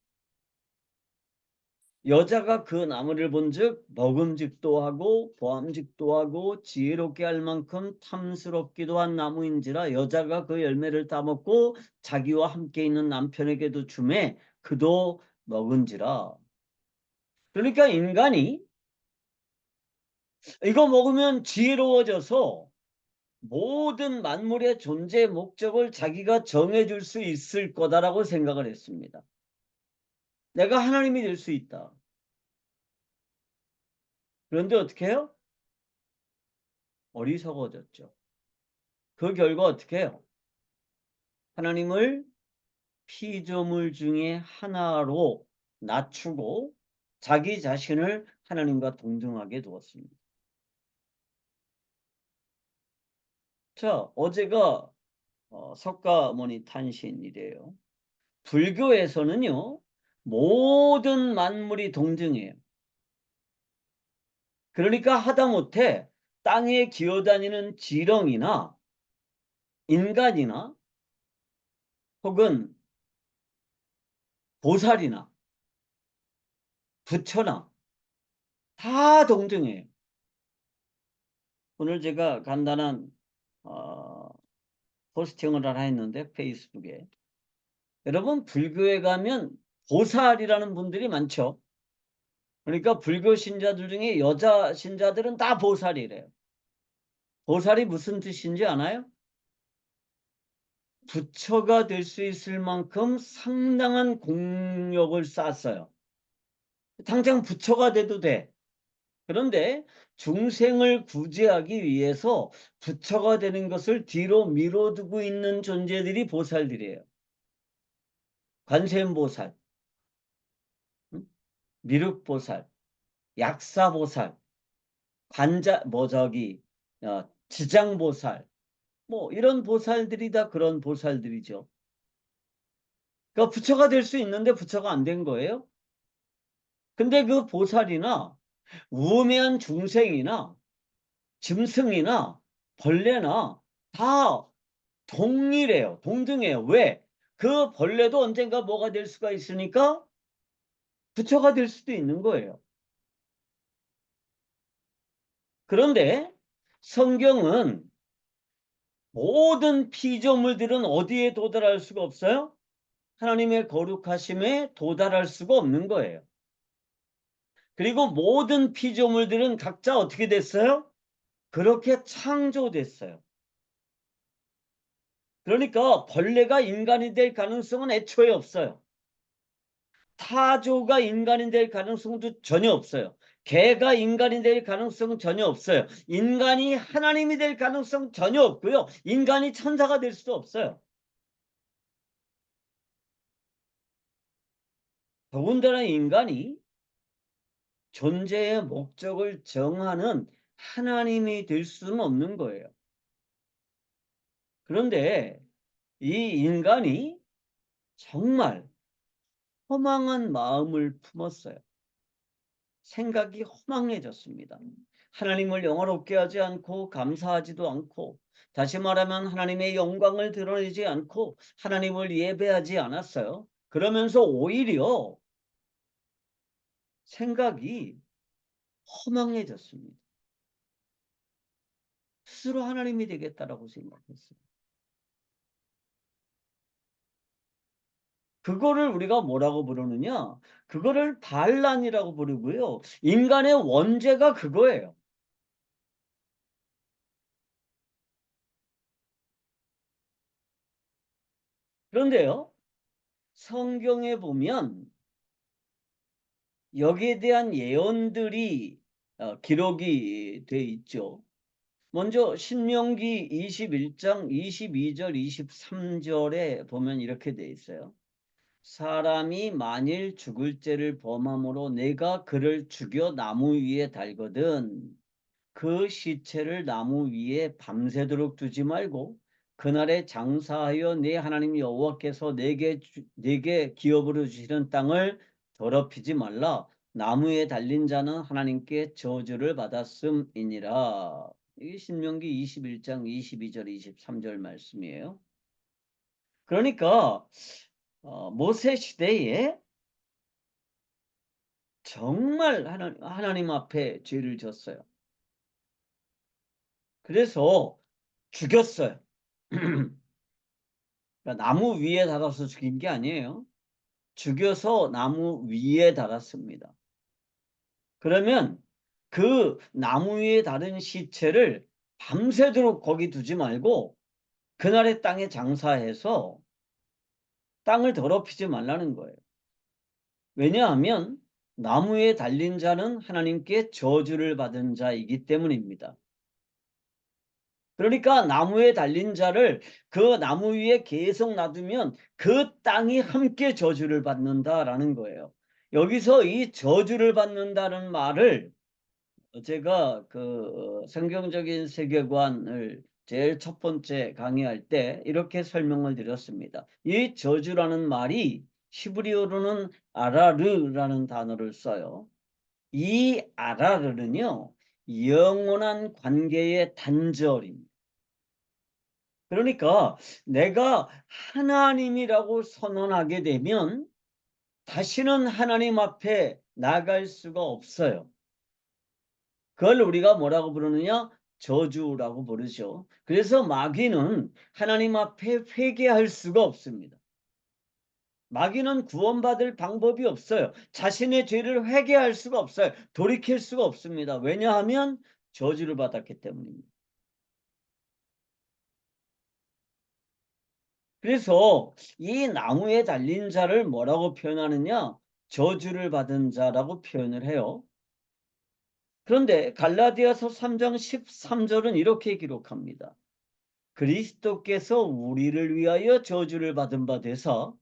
여자가 그 나무를 본즉 먹음직도 하고 보암직도 하고 지혜롭게 할 만큼 탐스럽기도 한 나무인지라 여자가 그 열매를 따먹고 자기와 함께 있는 남편에게도 주매 그도 먹은지라. 그러니까 인간이 이거 먹으면 지혜로워져서 모든 만물의 존재 목적을 자기가 정해줄 수 있을 거다라고 생각을 했습니다. 내가 하나님이 될 수 있다. 그런데 어떻게 해요? 어리석어졌죠. 그 결과 어떻게 해요? 하나님을 피조물 중에 하나로 낮추고 자기 자신을 하나님과 동등하게 두었습니다. 자, 어제가 석가모니 탄신이래요. 불교에서는요, 모든 만물이 동등해요. 그러니까 하다못해 땅에 기어다니는 지렁이나 인간이나 혹은 보살이나 부처나 다 동등해요. 오늘 제가 간단한 어, 포스팅을 하나 했는데 페이스북에 여러분 불교에 가면 보살이라는 분들이 많죠. 그러니까 불교 신자들 중에 여자 신자들은 다 보살이래요. 보살이 무슨 뜻인지 아나요? 부처가 될 수 있을 만큼 상당한 공력을 쌓았어요. 당장 부처가 돼도 돼. 그런데 중생을 구제하기 위해서 부처가 되는 것을 뒤로 미뤄두고 있는 존재들이 보살들이에요. 관세음보살, 미륵보살, 약사보살, 지장보살, 뭐 이런 보살들이 다 그런 보살들이죠. 그러니까 부처가 될 수 있는데 부처가 안 된 거예요. 근데 그 보살이나 우매한 중생이나 짐승이나 벌레나 다 동일해요. 동등해요. 왜? 그 벌레도 언젠가 뭐가 될 수가 있으니까 부처가 될 수도 있는 거예요. 그런데 성경은 모든 피조물들은 어디에 도달할 수가 없어요? 하나님의 거룩하심에 도달할 수가 없는 거예요. 그리고 모든 피조물들은 각자 어떻게 됐어요? 그렇게 창조됐어요. 그러니까 벌레가 인간이 될 가능성은 애초에 없어요. 타조가 인간이 될 가능성도 전혀 없어요. 개가 인간이 될 가능성은 전혀 없어요. 인간이 하나님이 될 가능성 전혀 없고요. 인간이 천사가 될 수도 없어요. 더군다나 인간이 존재의 목적을 정하는 하나님이 될 수는 없는 거예요. 그런데 이 인간이 정말 허망한 마음을 품었어요. 생각이 허망해졌습니다. 하나님을 영화롭게 하지 않고 감사하지도 않고, 다시 말하면 하나님의 영광을 드러내지 않고 하나님을 예배하지 않았어요. 그러면서 오히려 생각이 허망해졌습니다. 스스로 하나님이 되겠다라고 생각했어요. 그거를 우리가 뭐라고 부르느냐? 그거를 반란이라고 부르고요. 인간의 원죄가 그거예요. 그런데요, 성경에 보면 여기에 대한 예언들이 기록이 돼 있죠. 먼저 신명기 21장 22절 23절에 보면 이렇게 돼 있어요. 사람이 만일 죽을 죄를 범함으로 내가 그를 죽여 나무 위에 달거든 그 시체를 나무 위에 밤새도록 두지 말고 그날에 장사하여 내 하나님 여호와께서 내게 기업으로 주시는 땅을 더럽히지 말라. 나무에 달린 자는 하나님께 저주를 받았음이니라. 이게 신명기 21장 22절 23절 말씀이에요. 그러니까 모세 시대에 정말 하나님 앞에 죄를 졌어요. 그래서 죽였어요. 그러니까 나무 위에 달아서 죽인 게 아니에요. 죽여서 나무 위에 달았습니다. 그러면 그 나무 위에 달은 시체를 밤새도록 거기 두지 말고 그날의 땅에 장사해서 땅을 더럽히지 말라는 거예요. 왜냐하면 나무에 달린 자는 하나님께 저주를 받은 자이기 때문입니다. 그러니까 나무에 달린 자를 그 나무 위에 계속 놔두면 그 땅이 함께 저주를 받는다라는 거예요. 여기서 이 저주를 받는다는 말을 제가 그 성경적인 세계관을 제일 첫 번째 강의할 때 이렇게 설명을 드렸습니다. 이 저주라는 말이 히브리어로는 아라르라는 단어를 써요. 이 아라르는요, 영원한 관계의 단절입니다. 그러니까 내가 하나님이라고 선언하게 되면 다시는 하나님 앞에 나갈 수가 없어요. 그걸 우리가 뭐라고 부르느냐? 저주라고 부르죠. 그래서 마귀는 하나님 앞에 회개할 수가 없습니다. 마귀는 구원받을 방법이 없어요. 자신의 죄를 회개할 수가 없어요. 돌이킬 수가 없습니다. 왜냐하면 저주를 받았기 때문입니다. 그래서 이 나무에 달린 자를 뭐라고 표현하느냐? 저주를 받은 자라고 표현을 해요. 그런데 갈라디아서 3장 13절은 이렇게 기록합니다. 그리스도께서 우리를 위하여 저주를 받은 바 되사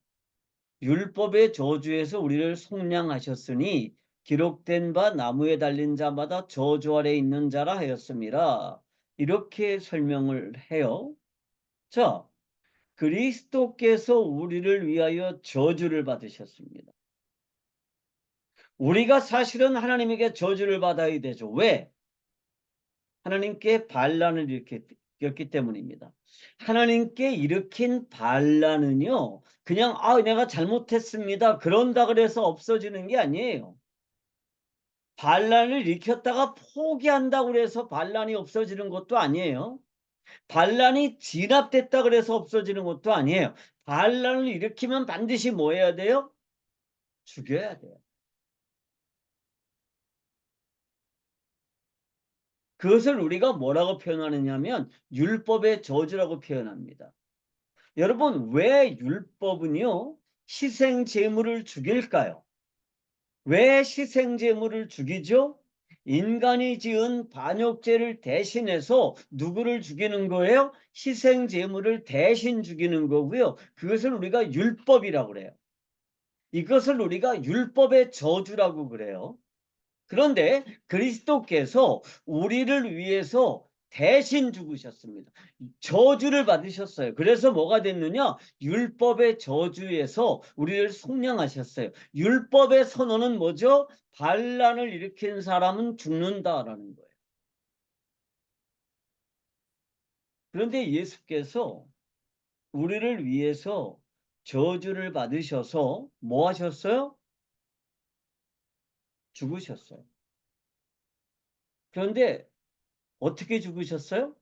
율법의 저주에서 우리를 속량하셨으니 기록된 바 나무에 달린 자마다 저주 아래 있는 자라 하였습니다. 이렇게 설명을 해요. 자, 그리스도께서 우리를 위하여 저주를 받으셨습니다. 우리가 사실은 하나님에게 저주를 받아야 되죠. 왜? 하나님께 반란을 일으켰기 때문입니다. 하나님께 일으킨 반란은요, 그냥 내가 잘못했습니다. 그런다 그래서 없어지는 게 아니에요. 반란을 일으켰다가 포기한다고 그래서 반란이 없어지는 것도 아니에요. 반란이 진압됐다 그래서 없어지는 것도 아니에요. 반란을 일으키면 반드시 뭐 해야 돼요? 죽여야 돼요. 그것을 우리가 뭐라고 표현하느냐면 율법의 저주라고 표현합니다. 여러분, 왜 율법은요, 희생 제물을 죽일까요? 왜 희생 제물을 죽이죠? 인간이 지은 반역죄를 대신해서 누구를 죽이는 거예요? 희생 제물을 대신 죽이는 거고요. 그것을 우리가 율법이라고 그래요. 이것을 우리가 율법의 저주라고 그래요. 그런데 그리스도께서 우리를 위해서 대신 죽으셨습니다. 저주를 받으셨어요. 그래서 뭐가 됐느냐? 율법의 저주에서 우리를 속량하셨어요. 율법의 선언은 뭐죠? 반란을 일으킨 사람은 죽는다라는 거예요. 그런데 예수께서 우리를 위해서 저주를 받으셔서 뭐 하셨어요? 죽으셨어요. 그런데 어떻게 죽으셨어요?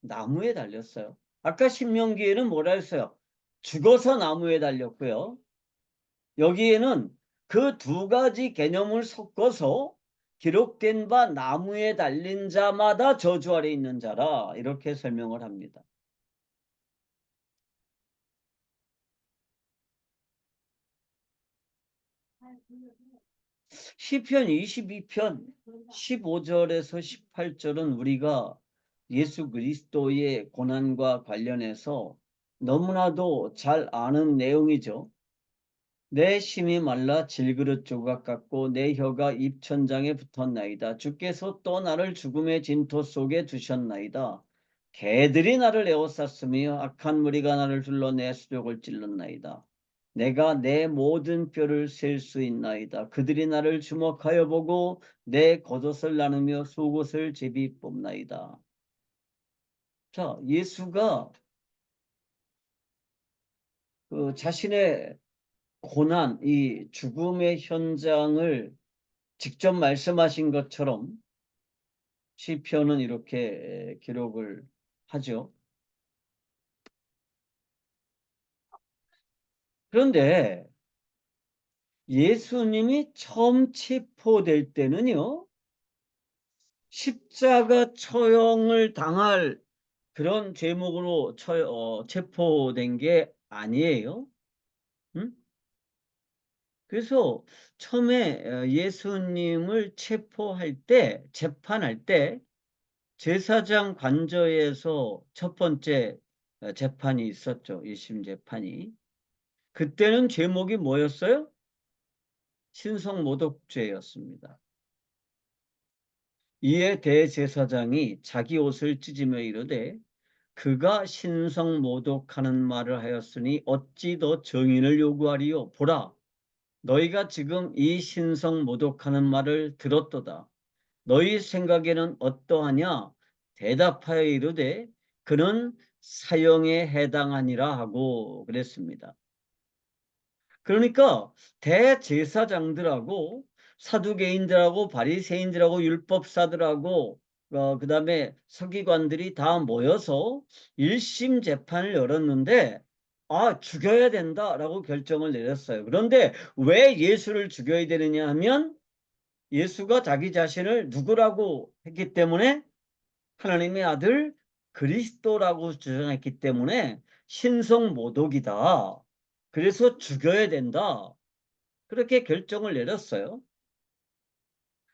나무에 달렸어요. 아까 신명기에는 뭐라 했어요? 죽어서 나무에 달렸고요. 여기에는 그 두 가지 개념을 섞어서 기록된 바 나무에 달린 자마다 저주 아래 있는 자라 이렇게 설명을 합니다. 시편 22편 15절에서 18절은 우리가 예수 그리스도의 고난과 관련해서 너무나도 잘 아는 내용이죠. 내 심이 말라 질그릇 조각 같고 내 혀가 입천장에 붙었나이다. 주께서 또 나를 죽음의 진토 속에 두셨나이다. 개들이 나를 에워쌌으며 악한 무리가 나를 둘러 내 수족을 찔렀나이다. 내가 내 모든 뼈를 셀 수 있나이다. 그들이 나를 주목하여 보고 내 겉옷을 나누며 속옷을 제비 뽑나이다. 자, 예수가 그 자신의 고난, 이 죽음의 현장을 직접 말씀하신 것처럼 시편은 이렇게 기록을 하죠. 그런데 예수님이 처음 체포될 때는요, 십자가 처형을 당할 그런 제목으로 체포된 게 아니에요. 응? 그래서 처음에 예수님을 체포할 때, 재판할 때 제사장 관저에서 첫 번째 재판이 있었죠. 1심 재판이. 그때는 제목이 뭐였어요? 신성모독죄였습니다. 이에 대제사장이 자기 옷을 찢으며 이르되 그가 신성모독하는 말을 하였으니 어찌 더 증인을 요구하리요? 보라, 너희가 지금 이 신성모독하는 말을 들었도다. 너희 생각에는 어떠하냐? 대답하여 이르되 그는 사형에 해당하니라 하고 그랬습니다. 그러니까 대제사장들하고 사두개인들하고 바리새인들하고 율법사들하고 그다음에 서기관들이 다 모여서 1심 재판을 열었는데 죽여야 된다라고 결정을 내렸어요. 그런데 왜 예수를 죽여야 되느냐 하면 예수가 자기 자신을 누구라고 했기 때문에 하나님의 아들 그리스도라고 주장했기 때문에 신성모독이다. 그래서 죽여야 된다. 그렇게 결정을 내렸어요.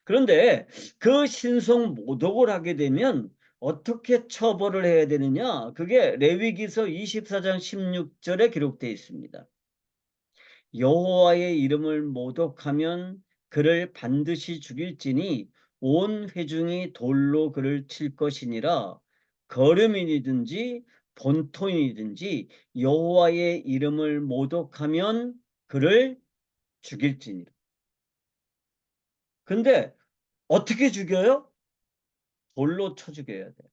그런데 그 신성모독을 하게 되면 어떻게 처벌을 해야 되느냐? 그게 레위기서 24장 16절에 기록되어 있습니다. 여호와의 이름을 모독하면 그를 반드시 죽일지니 온 회중이 돌로 그를 칠 것이니라. 거름이든지 본토이든지 여호와의 이름을 모독하면 그를 죽일지니라. 근데 어떻게 죽여요? 돌로 쳐 죽여야 돼요.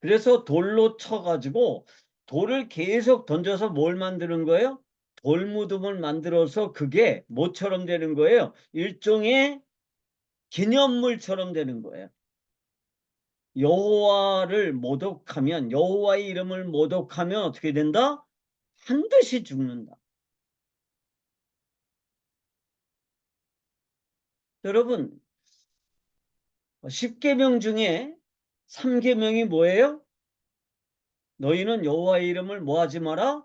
그래서 돌로 쳐가지고 돌을 계속 던져서 뭘 만드는 거예요? 돌무덤을 만들어서 그게 뭐처럼 되는 거예요? 일종의 기념물처럼 되는 거예요. 여호와를 모독하면 여호와의 이름을 모독하면 어떻게 된다? 반드시 죽는다. 여러분 10계명 중에 3계명이 뭐예요? 너희는 여호와의 이름을 뭐 하지 마라?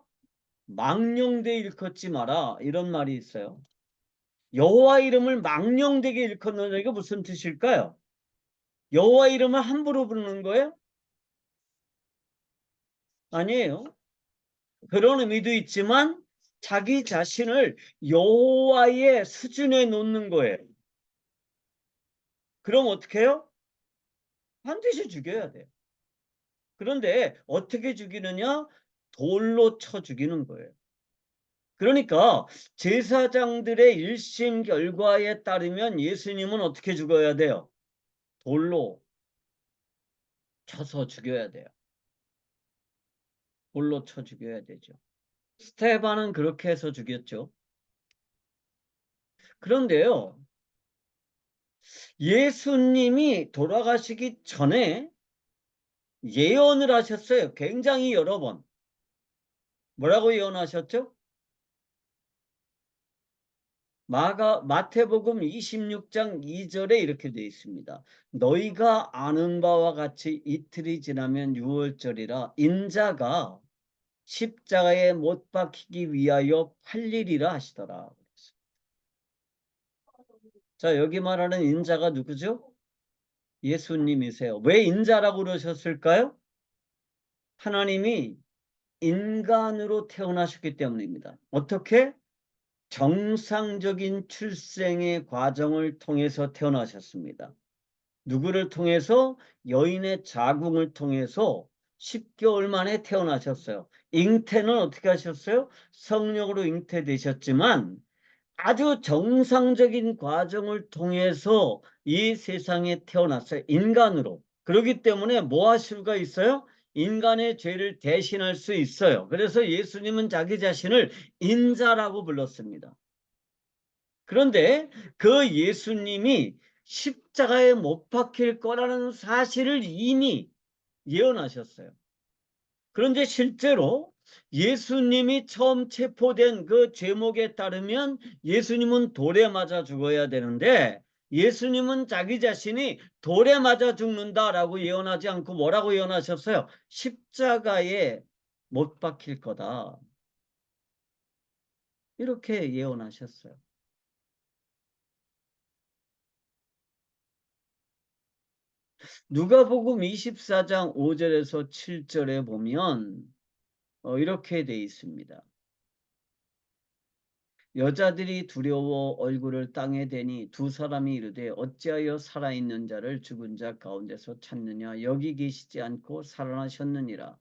망령되이 일컫지 마라. 이런 말이 있어요. 여호와 이름을 망령되게 일컫는 이게 무슨 뜻일까요? 여호와 이름을 함부로 부르는 거예요? 아니에요. 그런 의미도 있지만 자기 자신을 여호와의 수준에 놓는 거예요. 그럼 어떻게 해요? 반드시 죽여야 돼요. 그런데 어떻게 죽이느냐? 돌로 쳐 죽이는 거예요. 그러니까 제사장들의 1심 결과에 따르면 예수님은 어떻게 죽어야 돼요? 돌로 쳐서 죽여야 돼요. 돌로 쳐 죽여야 되죠. 스테반은 그렇게 해서 죽였죠. 그런데요, 예수님이 돌아가시기 전에 예언을 하셨어요. 굉장히 여러 번. 뭐라고 예언하셨죠? 마태복음 26장 2절에 이렇게 되어 있습니다. 너희가 아는 바와 같이 이틀이 지나면 유월절이라 인자가 십자가에 못 박히기 위하여 팔리리라 하시더라. 자, 여기 말하는 인자가 누구죠? 예수님이세요. 왜 인자라고 그러셨을까요? 하나님이 인간으로 태어나셨기 때문입니다. 어떻게? 정상적인 출생의 과정을 통해서 태어나셨습니다. 누구를 통해서? 여인의 자궁을 통해서 10개월 만에 태어나셨어요. 잉태는 어떻게 하셨어요? 성령으로 잉태되셨지만 아주 정상적인 과정을 통해서 이 세상에 태어났어요. 인간으로. 그렇기 때문에 뭐 할 수가 있어요? 인간의 죄를 대신할 수 있어요. 그래서 예수님은 자기 자신을 인자라고 불렀습니다. 그런데 그 예수님이 십자가에 못 박힐 거라는 사실을 이미 예언하셨어요. 그런데 실제로 예수님이 처음 체포된 그 제목에 따르면 예수님은 돌에 맞아 죽어야 되는데 예수님은 자기 자신이 돌에 맞아 죽는다라고 예언하지 않고 뭐라고 예언하셨어요? 십자가에 못 박힐 거다. 이렇게 예언하셨어요. 누가복음 24장 5절에서 7절에 보면 이렇게 돼 있습니다. 여자들이 두려워 얼굴을 땅에 대니 두 사람이 이르되 어찌하여 살아있는 자를 죽은 자 가운데서 찾느냐 여기 계시지 않고 살아나셨느니라.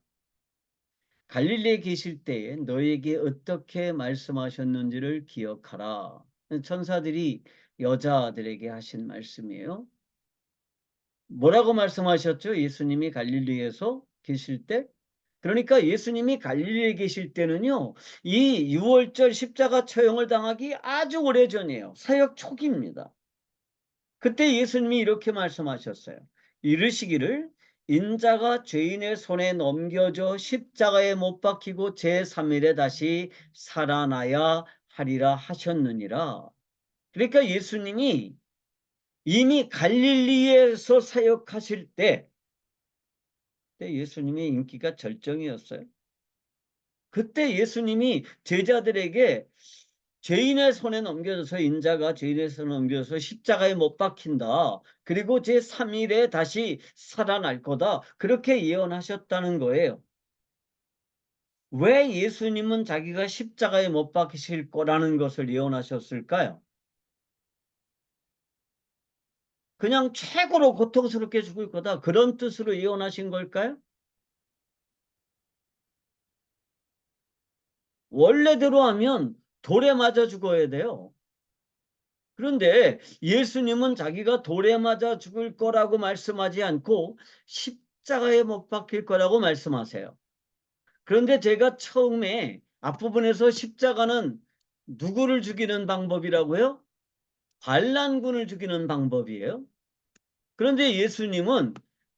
갈릴리에 계실 때에 너에게 어떻게 말씀하셨는지를 기억하라. 천사들이 여자들에게 하신 말씀이에요. 뭐라고 말씀하셨죠? 예수님이 갈릴리에서 계실 때? 그러니까 예수님이 갈릴리에 계실 때는요, 이 6월절 십자가 처형을 당하기 아주 오래전이에요. 사역 초기입니다. 그때 예수님이 이렇게 말씀하셨어요. 이르시기를 인자가 죄인의 손에 넘겨져 십자가에 못 박히고 제3일에 다시 살아나야 하리라 하셨느니라. 그러니까 예수님이 이미 갈릴리에서 사역하실 때 예수님의 인기가 절정이었어요. 그때 예수님이 제자들에게 죄인의 손에 넘겨져서 인자가 죄인의 손에 넘겨져서 십자가에 못 박힌다. 그리고 제3일에 다시 살아날 거다. 그렇게 예언하셨다는 거예요. 왜 예수님은 자기가 십자가에 못 박히실 거라는 것을 예언하셨을까요? 그냥 최고로 고통스럽게 죽을 거다. 그런 뜻으로 예언하신 걸까요? 원래대로 하면 돌에 맞아 죽어야 돼요. 그런데 예수님은 자기가 돌에 맞아 죽을 거라고 말씀하지 않고 십자가에 못 박힐 거라고 말씀하세요. 그런데 제가 처음에 앞부분에서 십자가는 누구를 죽이는 방법이라고요? 반란군을 죽이는 방법이에요. 그런데 예수님은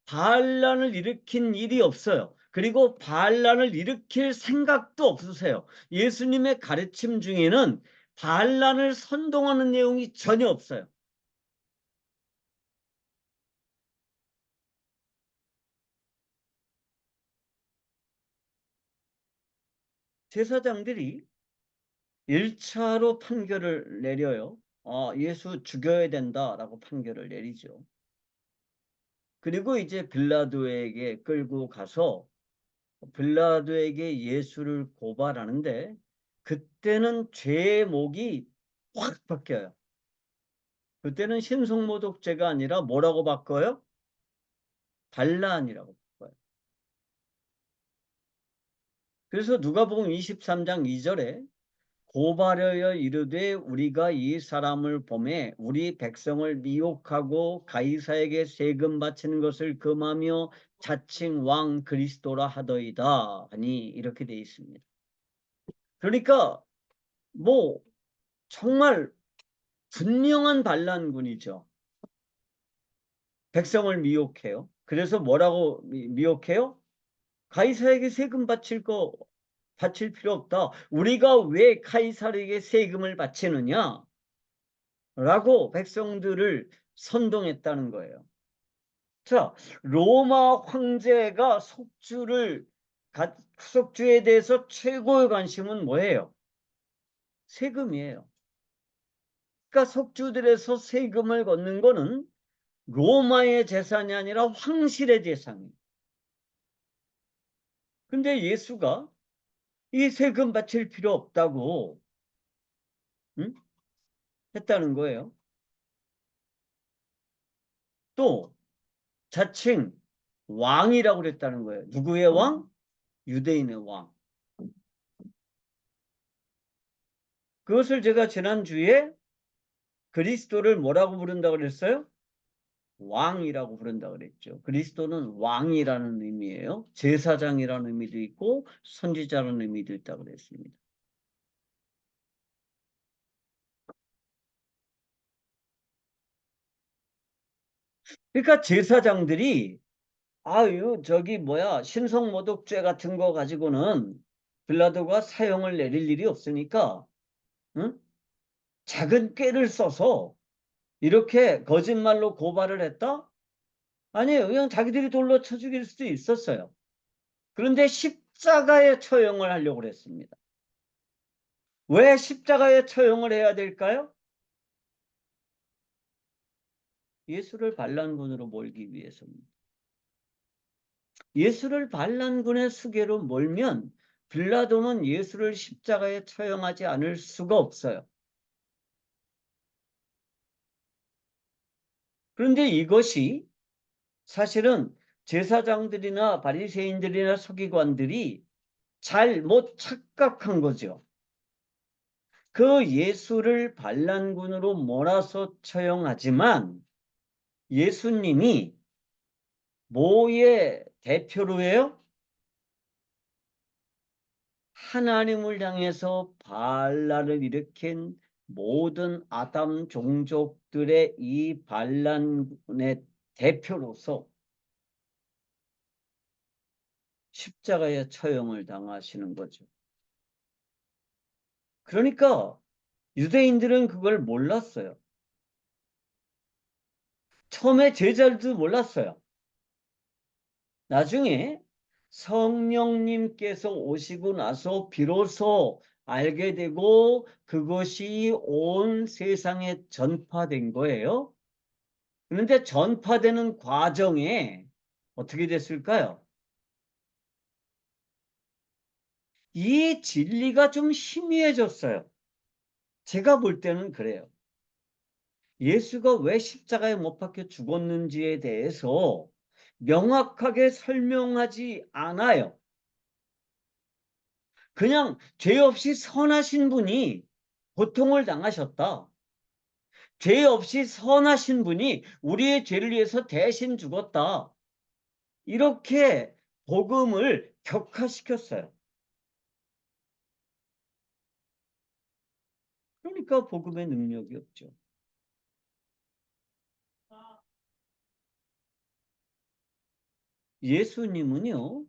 반란을 일으킨 일이 없어요. 그리고 반란을 일으킬 생각도 없으세요. 예수님의 가르침 중에는 반란을 선동하는 내용이 전혀 없어요. 제사장들이 1차로 판결을 내려요. 예수 죽여야 된다라고 판결을 내리죠. 그리고 이제 빌라도에게 끌고 가서 빌라도에게 예수를 고발하는데 그때는 제목이 확 바뀌어요. 그때는 신성모독죄가 아니라 뭐라고 바꿔요? 반란이라고 바꿔요. 그래서 누가복음 23장 2절에 고발하여 이르되 우리가 이 사람을 보매 우리 백성을 미혹하고 가이사에게 세금 바치는 것을 금하며 자칭 왕 그리스도라 하더이다 하니 이렇게 돼 있습니다. 그러니까 뭐 정말 분명한 반란군이죠. 백성을 미혹해요. 그래서 뭐라고 미혹해요? 가이사에게 세금 바칠 필요 없다. 우리가 왜 카이사르에게 세금을 바치느냐? 라고 백성들을 선동했다는 거예요. 자, 로마 황제가 속주에 대해서 최고의 관심은 뭐예요? 세금이에요. 그러니까 속주들에서 세금을 걷는 거는 로마의 재산이 아니라 황실의 재산이에요. 근데 예수가 이 세금 바칠 필요 없다고 했다는 거예요. 또 자칭 왕이라고 그랬다는 거예요. 누구의 왕? 유대인의 왕. 그것을 제가 지난주에 그리스도를 뭐라고 부른다고 그랬어요? 왕이라고 부른다고 그랬죠. 그리스도는 왕이라는 의미예요. 제사장이라는 의미도 있고 선지자라는 의미도 있다고 그랬습니다. 그러니까 제사장들이 아유 저기 뭐야 신성모독죄 같은 거 가지고는 빌라도가 사형을 내릴 일이 없으니까 응? 작은 꾀를 써서 이렇게 거짓말로 고발을 했다? 아니에요. 그냥 자기들이 돌로 쳐 죽일 수도 있었어요. 그런데 십자가에 처형을 하려고 그랬습니다. 왜 십자가에 처형을 해야 될까요? 예수를 반란군으로 몰기 위해서입니다. 예수를 반란군의 수계로 몰면 빌라도는 예수를 십자가에 처형하지 않을 수가 없어요. 그런데 이것이 사실은 제사장들이나 바리새인들이나 서기관들이 잘못 착각한 거죠. 그 예수를 반란군으로 몰아서 처형하지만 예수님이 뭐의 대표로 해요? 하나님을 향해서 반란을 일으킨 모든 아담 종족들의 이 반란의 대표로서 십자가에 처형을 당하시는 거죠. 그러니까 유대인들은 그걸 몰랐어요. 처음에 제자들도 몰랐어요. 나중에 성령님께서 오시고 나서 비로소 알게 되고 그것이 온 세상에 전파된 거예요. 그런데 전파되는 과정에 어떻게 됐을까요? 이 진리가 좀 희미해졌어요. 제가 볼 때는 그래요. 예수가 왜 십자가에 못 박혀 죽었는지에 대해서 명확하게 설명하지 않아요. 그냥 죄 없이 선하신 분이 고통을 당하셨다. 죄 없이 선하신 분이 우리의 죄를 위해서 대신 죽었다. 이렇게 복음을 격화시켰어요. 그러니까 복음의 능력이 없죠. 예수님은요,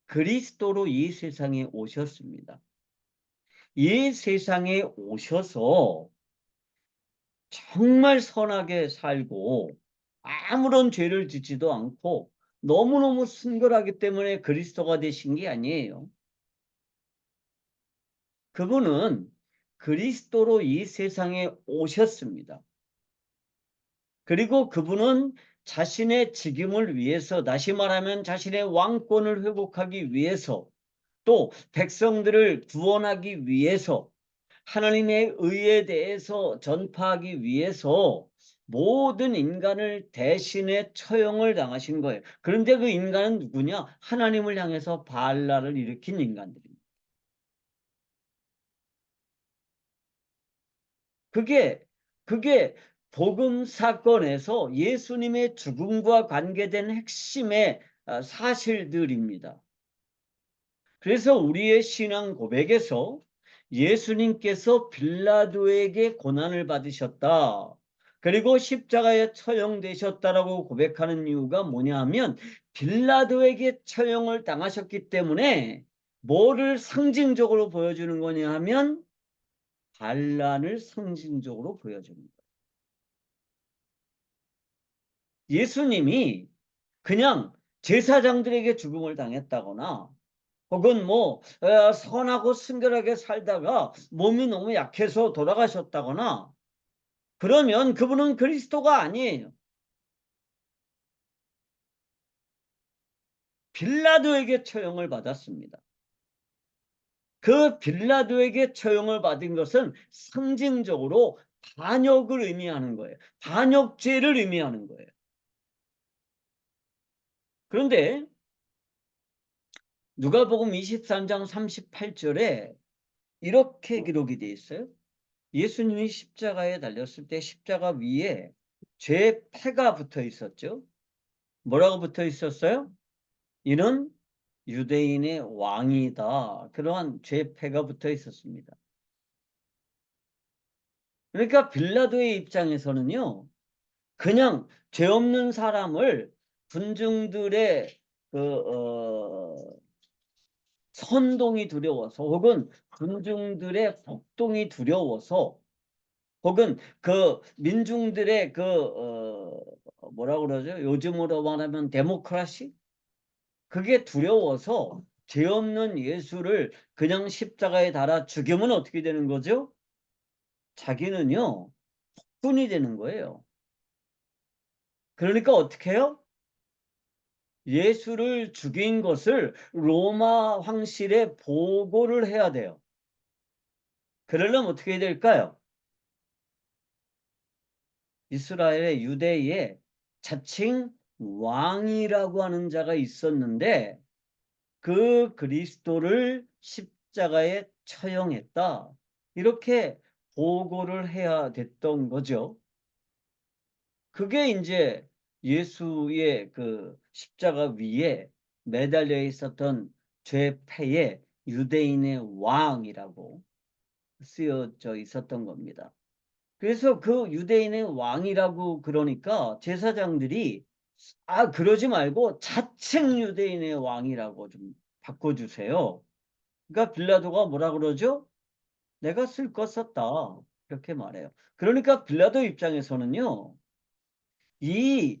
그리스도로 이 세상에 오셨습니다. 이 세상에 오셔서 정말 선하게 살고 아무런 죄를 짓지도 않고 너무너무 순결하기 때문에 그리스도가 되신 게 아니에요. 그분은 그리스도로 이 세상에 오셨습니다. 그리고 그분은 자신의 직임을 위해서, 다시 말하면 자신의 왕권을 회복하기 위해서 또 백성들을 구원하기 위해서 하나님의 의에 대해서 전파하기 위해서 모든 인간을 대신에 처형을 당하신 거예요. 그런데 그 인간은 누구냐? 하나님을 향해서 반란을 일으킨 인간들입니다. 그게 복음 사건에서 예수님의 죽음과 관계된 핵심의 사실들입니다. 그래서 우리의 신앙 고백에서 예수님께서 빌라도에게 고난을 받으셨다, 그리고 십자가에 처형되셨다라고 고백하는 이유가 뭐냐 하면 빌라도에게 처형을 당하셨기 때문에 뭐를 상징적으로 보여주는 거냐 하면 반란을 상징적으로 보여주는 거예요. 예수님이 그냥 제사장들에게 죽음을 당했다거나 혹은 뭐 선하고 순결하게 살다가 몸이 너무 약해서 돌아가셨다거나 그러면 그분은 그리스도가 아니에요. 빌라도에게 처형을 받았습니다. 그 빌라도에게 처형을 받은 것은 상징적으로 반역을 의미하는 거예요. 반역죄를 의미하는 거예요. 그런데 누가복음 23장 38절에 이렇게 기록이 되어 있어요. 예수님이 십자가에 달렸을 때 십자가 위에 죄 패가 붙어 있었죠. 뭐라고 붙어 있었어요? 이는 유대인의 왕이다. 그러한 죄 패가 붙어 있었습니다. 그러니까 빌라도의 입장에서는요, 그냥 죄 없는 사람을 군중들의 선동이 두려워서 혹은 군중들의 폭동이 두려워서 혹은 그 민중들의 뭐라 그러죠? 요즘으로 말하면 데모크라시? 그게 두려워서 죄 없는 예수를 그냥 십자가에 달아 죽이면 어떻게 되는 거죠? 자기는요, 군이 되는 거예요. 그러니까 어떻게 해요? 예수를 죽인 것을 로마 황실에 보고를 해야 돼요. 그러려면 어떻게 해야 될까요? 이스라엘의 유대에 자칭 왕이라고 하는 자가 있었는데 그 그리스도를 십자가에 처형했다, 이렇게 보고를 해야 됐던 거죠. 그게 이제 예수의 그 십자가 위에 매달려 있었던 죄패의 유대인의 왕이라고 쓰여져 있었던 겁니다. 그래서 그 유대인의 왕이라고 그러니까 제사장들이 그러지 말고 자칭 유대인의 왕이라고 좀 바꿔주세요. 그러니까 빌라도가 뭐라 그러죠? 내가 쓸 거 썼다, 이렇게 말해요. 그러니까 빌라도 입장에서는요, 이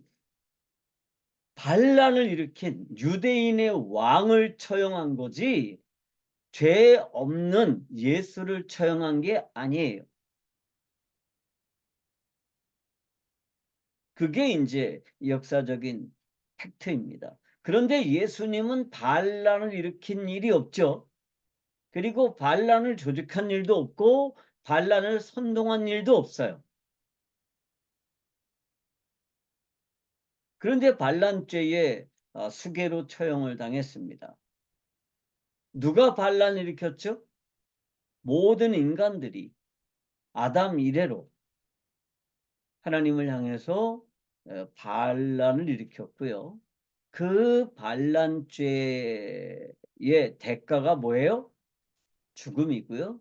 반란을 일으킨 유대인의 왕을 처형한 거지 죄 없는 예수를 처형한 게 아니에요. 그게 이제 역사적인 팩트입니다. 그런데 예수님은 반란을 일으킨 일이 없죠. 그리고 반란을 조직한 일도 없고 반란을 선동한 일도 없어요. 그런데 반란죄에 수개로 처형을 당했습니다. 누가 반란을 일으켰죠? 모든 인간들이 아담 이래로 하나님을 향해서 반란을 일으켰고요. 그 반란죄의 대가가 뭐예요? 죽음이고요.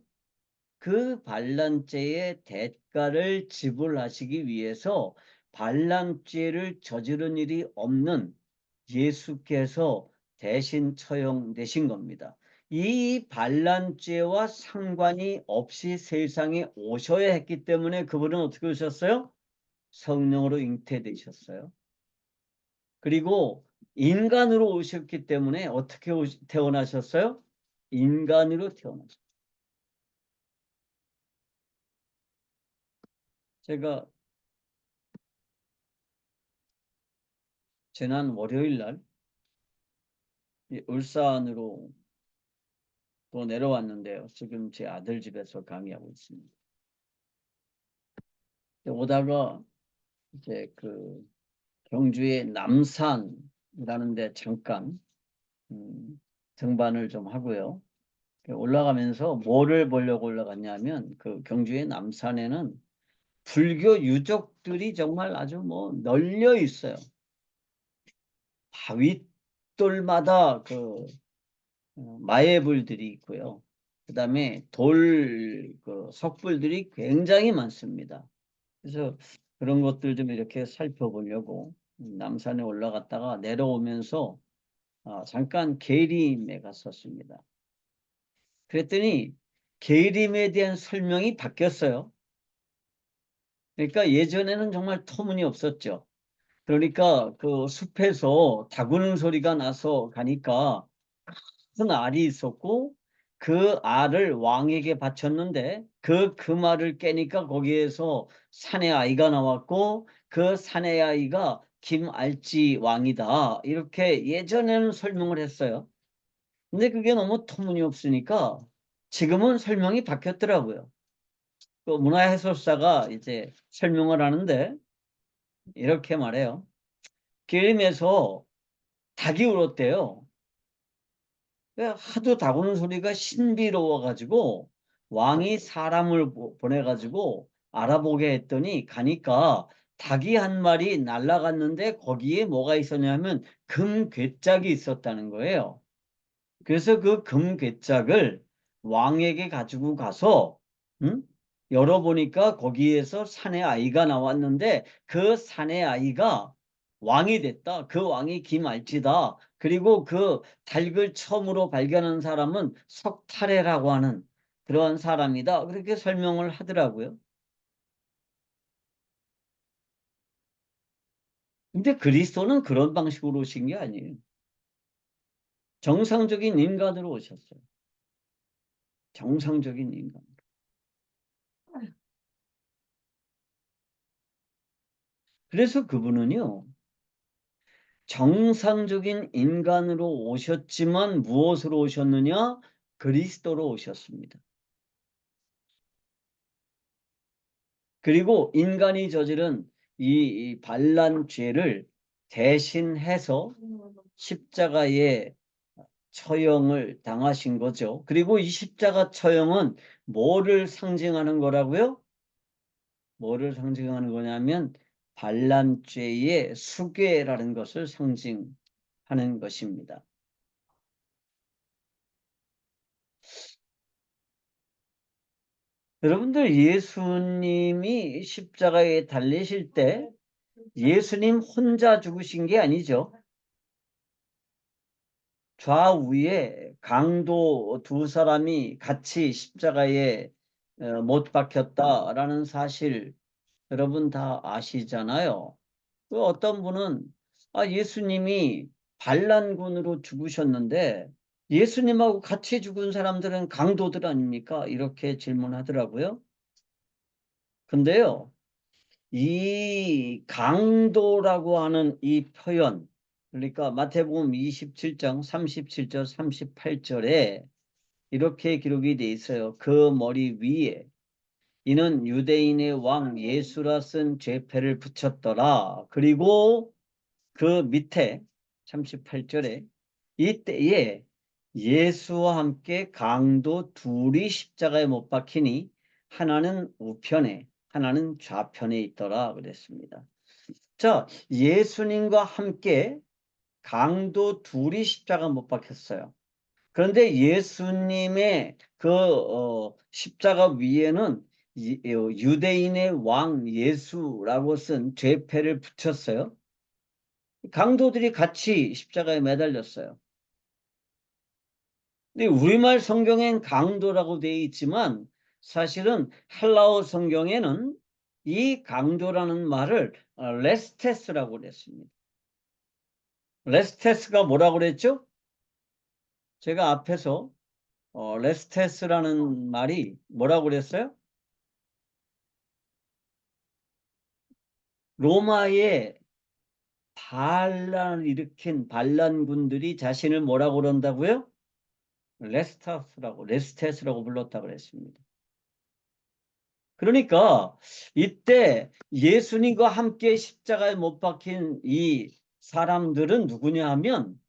그 반란죄의 대가를 지불하시기 위해서 반란죄를 저지른 일이 없는 예수께서 대신 처형되신 겁니다. 이 반란죄와 상관이 없이 세상에 오셔야 했기 때문에 그분은 어떻게 오셨어요? 성령으로 잉태되셨어요. 그리고 인간으로 오셨기 때문에 어떻게 태어나셨어요? 인간으로 태어나셨어요. 제가 지난 월요일 날 울산으로 또 내려왔는데요. 지금 제 아들 집에서 강의하고 있습니다. 오다가 이제 그 경주의 남산이라는 데 잠깐 등반을 좀 하고요. 올라가면서 뭐를 보려고 올라갔냐면 그 경주의 남산에는 불교 유적들이 정말 아주 뭐 널려 있어요. 바윗돌마다 그 마애불들이 있고요. 그다음에 그 석불들이 굉장히 많습니다. 그래서 그런 것들 좀 이렇게 살펴보려고 남산에 올라갔다가 내려오면서 잠깐 계림에 갔었습니다. 그랬더니 계림에 대한 설명이 바뀌었어요. 그러니까 예전에는 정말 터무니없었죠. 그러니까 그 숲에서 다구는 소리가 나서 가니까 큰 알이 있었고 그 알을 왕에게 바쳤는데 그 말을 깨니까 거기에서 사내 아이가 나왔고 그 사내 아이가 김알지 왕이다. 이렇게 예전에는 설명을 했어요. 근데 그게 너무 터무니없으니까 지금은 설명이 바뀌었더라고요. 그 문화해설사가 이제 설명을 하는데 이렇게 말해요. 게임에서 닭이 울었대요. 하도 닭 우는 소리가 신비로워가지고 왕이 사람을 보내가지고 알아보게 했더니 가니까 닭이 한 마리 날아갔는데 거기에 뭐가 있었냐면 금괴짝이 있었다는 거예요. 그래서 그 금괴짝을 왕에게 가지고 가서 열어보니까 거기에서 산의 아이가 나왔는데 그 산의 아이가 왕이 됐다. 그 왕이 김알지다. 그리고 그 닭을 처음으로 발견한 사람은 석탈해라고 하는 그러한 사람이다. 그렇게 설명을 하더라고요. 근데 그리스도는 그런 방식으로 오신 게 아니에요. 정상적인 인간으로 오셨어요. 정상적인 인간. 그래서 그분은요. 정상적인 인간으로 오셨지만 무엇으로 오셨느냐? 그리스도로 오셨습니다. 그리고 인간이 저지른 이 반란 죄를 대신해서 십자가에 처형을 당하신 거죠. 그리고 이 십자가 처형은 뭐를 상징하는 거라고요? 뭐를 상징하는 거냐면 반란죄의 수괴라는 것을 상징하는 것입니다. 여러분들 예수님이 십자가에 달리실 때 예수님 혼자 죽으신 게 아니죠. 좌우에 강도 두 사람이 같이 십자가에 못 박혔다라는 사실 여러분 다 아시잖아요. 그 어떤 분은 예수님이 반란군으로 죽으셨는데 예수님하고 같이 죽은 사람들은 강도들 아닙니까? 이렇게 질문하더라고요. 근데요. 이 강도라고 하는 이 표현, 그러니까 마태복음 27장 37절 38절에 이렇게 기록이 돼 있어요. 그 머리 위에 이는 유대인의 왕 예수라 쓴 죄패를 붙였더라. 그리고 그 밑에 38절에 이때에 예수와 함께 강도 둘이 십자가에 못 박히니 하나는 우편에 하나는 좌편에 있더라 그랬습니다. 자, 예수님과 함께 강도 둘이 십자가 못 박혔어요. 그런데 예수님의 그 십자가 위에는 유대인의 왕 예수라고 쓴 죄패를 붙였어요. 강도들이 같이 십자가에 매달렸어요. 근데 우리말 성경엔 강도라고 되어 있지만 사실은 헬라어 성경에는 이 강도라는 말을 레스테스라고 그랬습니다. 레스테스가 뭐라고 그랬죠? 제가 앞에서 레스테스라는 말이 뭐라고 그랬어요? 로마의 반란을 일으킨 반란군들이 자신을 뭐라고 그런다고요? 레스테스라고 불렀다 그랬습니다. 그러니까 이때 예수님과 함께 십자가에 못 박힌 이 사람들은 누구냐 하면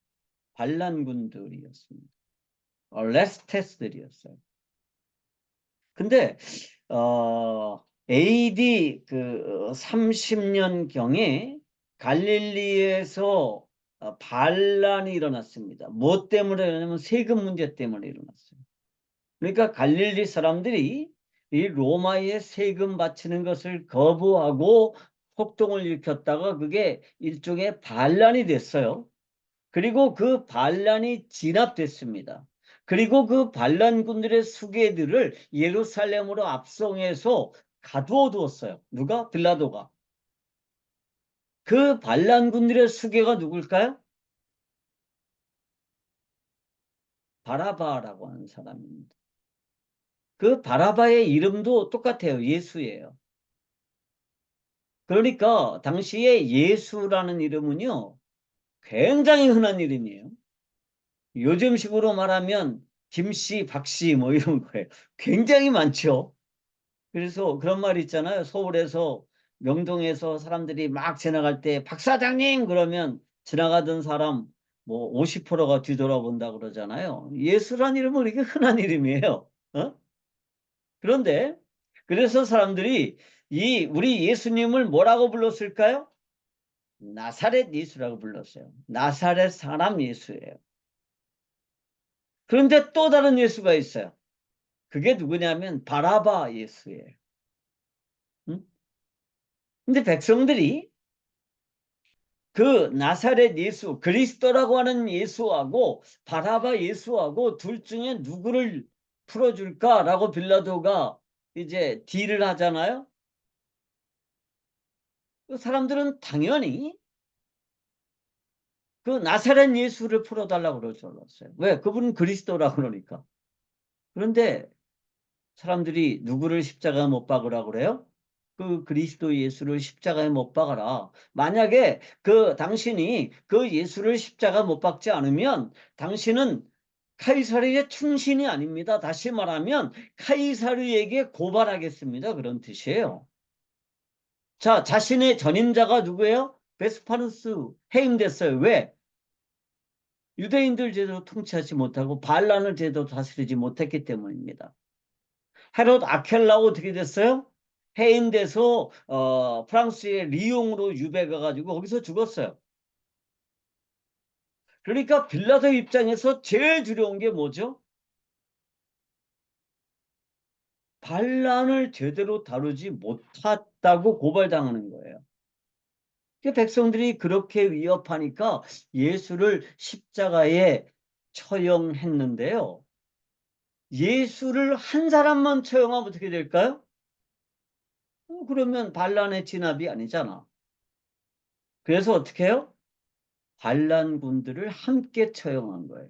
반란군들이었습니다. 레스테스들이었어요. 근데 AD 그 30년경에 갈릴리에서 반란이 일어났습니다. 뭐 때문에 일어나냐면 세금 문제 때문에 일어났어요. 그러니까 갈릴리 사람들이 이 로마에 세금 바치는 것을 거부하고 폭동을 일으켰다가 그게 일종의 반란이 됐어요. 그리고 그 반란이 진압됐습니다. 그리고 그 반란군들의 수괴들을 예루살렘으로 압송해서 가두어 두었어요. 누가? 빌라도가. 그 반란군들의 수괴가 누굴까요? 바라바라고 하는 사람입니다. 그 바라바의 이름도 똑같아요. 예수예요. 그러니까 당시에 예수라는 이름은요, 굉장히 흔한 이름이에요. 요즘식으로 말하면 김씨, 박씨 뭐 이런 거예요. 굉장히 많죠. 그래서 그런 말 있잖아요. 서울에서 명동에서 사람들이 막 지나갈 때 박사장님 그러면 지나가던 사람 뭐 50%가 뒤돌아본다 그러잖아요. 예수란 이름은 이게 흔한 이름이에요. 어? 그런데 그래서 사람들이 우리 예수님을 뭐라고 불렀을까요? 나사렛 예수라고 불렀어요. 나사렛 사람 예수예요. 그런데 또 다른 예수가 있어요. 그게 누구냐면 바라바 예수예요. 응? 근데 백성들이 그 나사렛 예수, 그리스도라고 하는 예수하고 바라바 예수하고 둘 중에 누구를 풀어줄까라고 빌라도가 이제 딜을 하잖아요. 그 사람들은 당연히 그 나사렛 예수를 풀어달라고 그러셨어요. 왜? 그분은 그리스도라고 그러니까. 그런데 사람들이 누구를 십자가에 못 박으라고 그래요? 그 그리스도 예수를 십자가에 못 박아라. 만약에 그 당신이 그 예수를 십자가 못 박지 않으면 당신은 카이사르의 충신이 아닙니다. 다시 말하면 카이사르에게 고발하겠습니다. 그런 뜻이에요. 자, 자신의 전임자가 누구예요? 베스파누스 해임됐어요. 왜? 유대인들 제대로 통치하지 못하고 반란을 제대로 다스리지 못했기 때문입니다. 헤롯 아켈라고 어떻게 됐어요? 해임돼서 프랑스의 리옹으로 유배가 가지고 거기서 죽었어요. 그러니까 빌라도 입장에서 제일 두려운 게 뭐죠? 반란을 제대로 다루지 못했다고 고발당하는 거예요. 백성들이 그렇게 위협하니까 예수를 십자가에 처형했는데요. 예수를 한 사람만 처형하면 어떻게 될까요? 그러면 반란의 진압이 아니잖아. 그래서 어떻게 해요? 반란군들을 함께 처형한 거예요.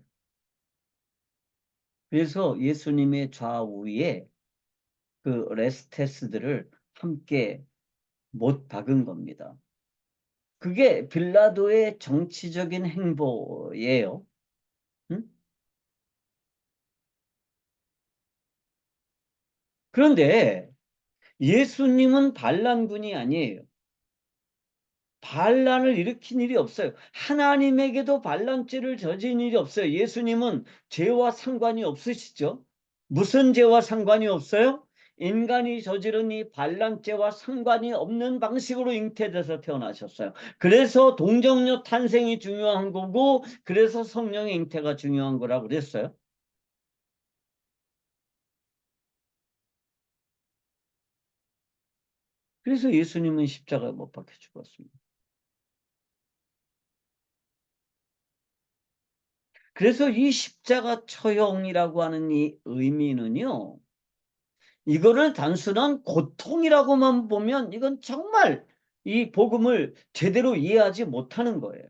그래서 예수님의 좌우에 그 레스테스들을 함께 못 박은 겁니다. 그게 빌라도의 정치적인 행보예요. 응? 그런데 예수님은 반란군이 아니에요. 반란을 일으킨 일이 없어요. 하나님에게도 반란죄를 저지른 일이 없어요. 예수님은 죄와 상관이 없으시죠? 무슨 죄와 상관이 없어요? 인간이 저지른 이 반란죄와 상관이 없는 방식으로 잉태돼서 태어나셨어요. 그래서 동정녀 탄생이 중요한 거고 그래서 성령의 잉태가 중요한 거라고 그랬어요. 그래서 예수님은 십자가에 못 박혀 죽었습니다. 그래서 이 십자가 처형이라고 하는 이 의미는요. 이거를 단순한 고통이라고만 보면 이건 정말 이 복음을 제대로 이해하지 못하는 거예요.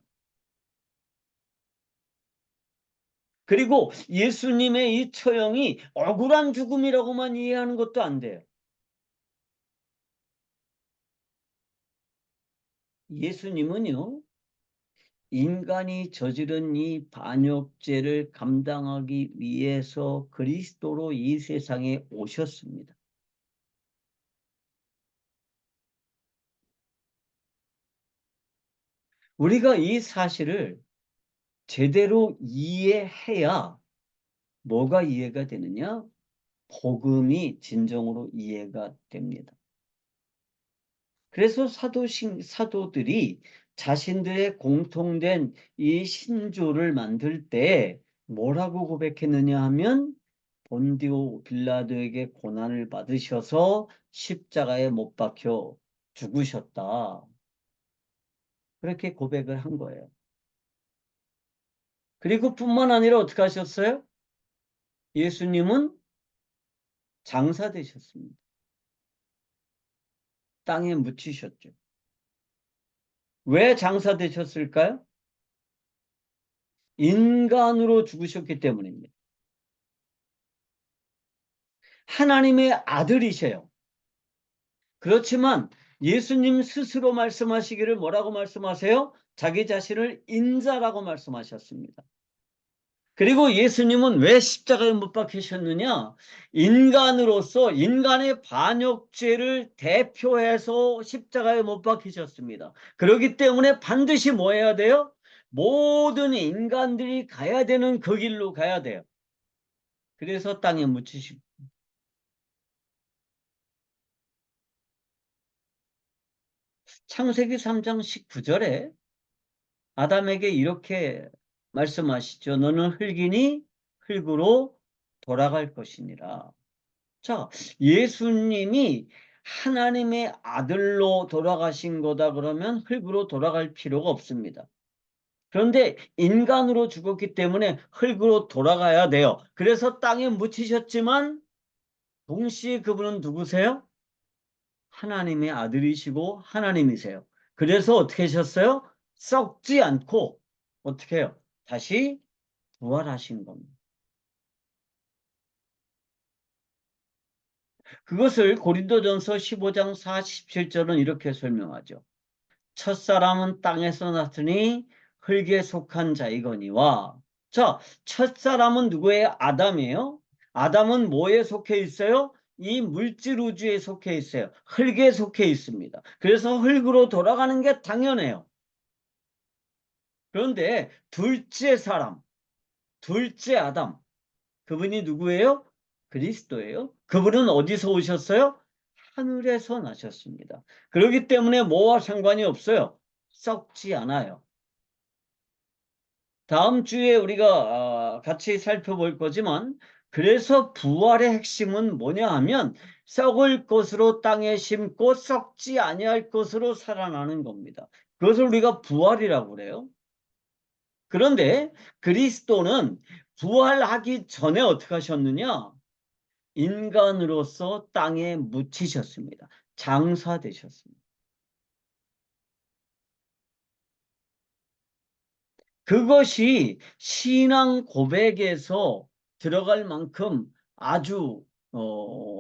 그리고 예수님의 이 처형이 억울한 죽음이라고만 이해하는 것도 안 돼요. 예수님은요, 인간이 저지른 이 반역죄를 감당하기 위해서 그리스도로 이 세상에 오셨습니다. 우리가 이 사실을 제대로 이해해야 뭐가 이해가 되느냐? 복음이 진정으로 이해가 됩니다. 그래서 사도들이 자신들의 공통된 이 신조를 만들 때 뭐라고 고백했느냐 하면 본디오 빌라도에게 고난을 받으셔서 십자가에 못 박혀 죽으셨다. 그렇게 고백을 한 거예요. 그리고 뿐만 아니라 어떻게 하셨어요? 예수님은 장사되셨습니다. 땅에 묻히셨죠. 왜 장사되셨을까요? 인간으로 죽으셨기 때문입니다. 하나님의 아들이세요. 그렇지만 예수님 스스로 말씀하시기를 뭐라고 말씀하세요? 자기 자신을 인자라고 말씀하셨습니다. 그리고 예수님은 왜 십자가에 못 박히셨느냐? 인간으로서 인간의 반역죄를 대표해서 십자가에 못 박히셨습니다. 그렇기 때문에 반드시 뭐 해야 돼요? 모든 인간들이 가야 되는 그 길로 가야 돼요. 그래서 땅에 묻히시고. 창세기 3장 19절에 아담에게 이렇게 말씀하시죠. 너는 흙이니 흙으로 돌아갈 것이니라. 자, 예수님이 하나님의 아들로 돌아가신 거다 그러면 흙으로 돌아갈 필요가 없습니다. 그런데 인간으로 죽었기 때문에 흙으로 돌아가야 돼요. 그래서 땅에 묻히셨지만 동시에 그분은 누구세요? 하나님의 아들이시고 하나님이세요. 그래서 어떻게 하셨어요? 썩지 않고 어떻게 해요? 다시 부활하신 겁니다. 그것을 고린도전서 15장 47절은 이렇게 설명하죠. 첫사람은 땅에서 났으니 흙에 속한 자이거니와. 자, 첫사람은 누구예요? 아담이에요. 아담은 뭐에 속해 있어요? 이 물질 우주에 속해 있어요. 흙에 속해 있습니다. 그래서 흙으로 돌아가는 게 당연해요. 그런데 둘째 사람, 둘째 아담, 그분이 누구예요? 그리스도예요. 그분은 어디서 오셨어요? 하늘에서 나셨습니다. 그렇기 때문에 뭐와 상관이 없어요. 썩지 않아요. 다음 주에 우리가 같이 살펴볼 거지만 그래서 부활의 핵심은 뭐냐 하면 썩을 것으로 땅에 심고 썩지 아니할 것으로 살아나는 겁니다. 그것을 우리가 부활이라고 그래요. 그런데 그리스도는 부활하기 전에 어떻게 하셨느냐? 인간으로서 땅에 묻히셨습니다. 장사되셨습니다. 그것이 신앙 고백에서 들어갈 만큼 아주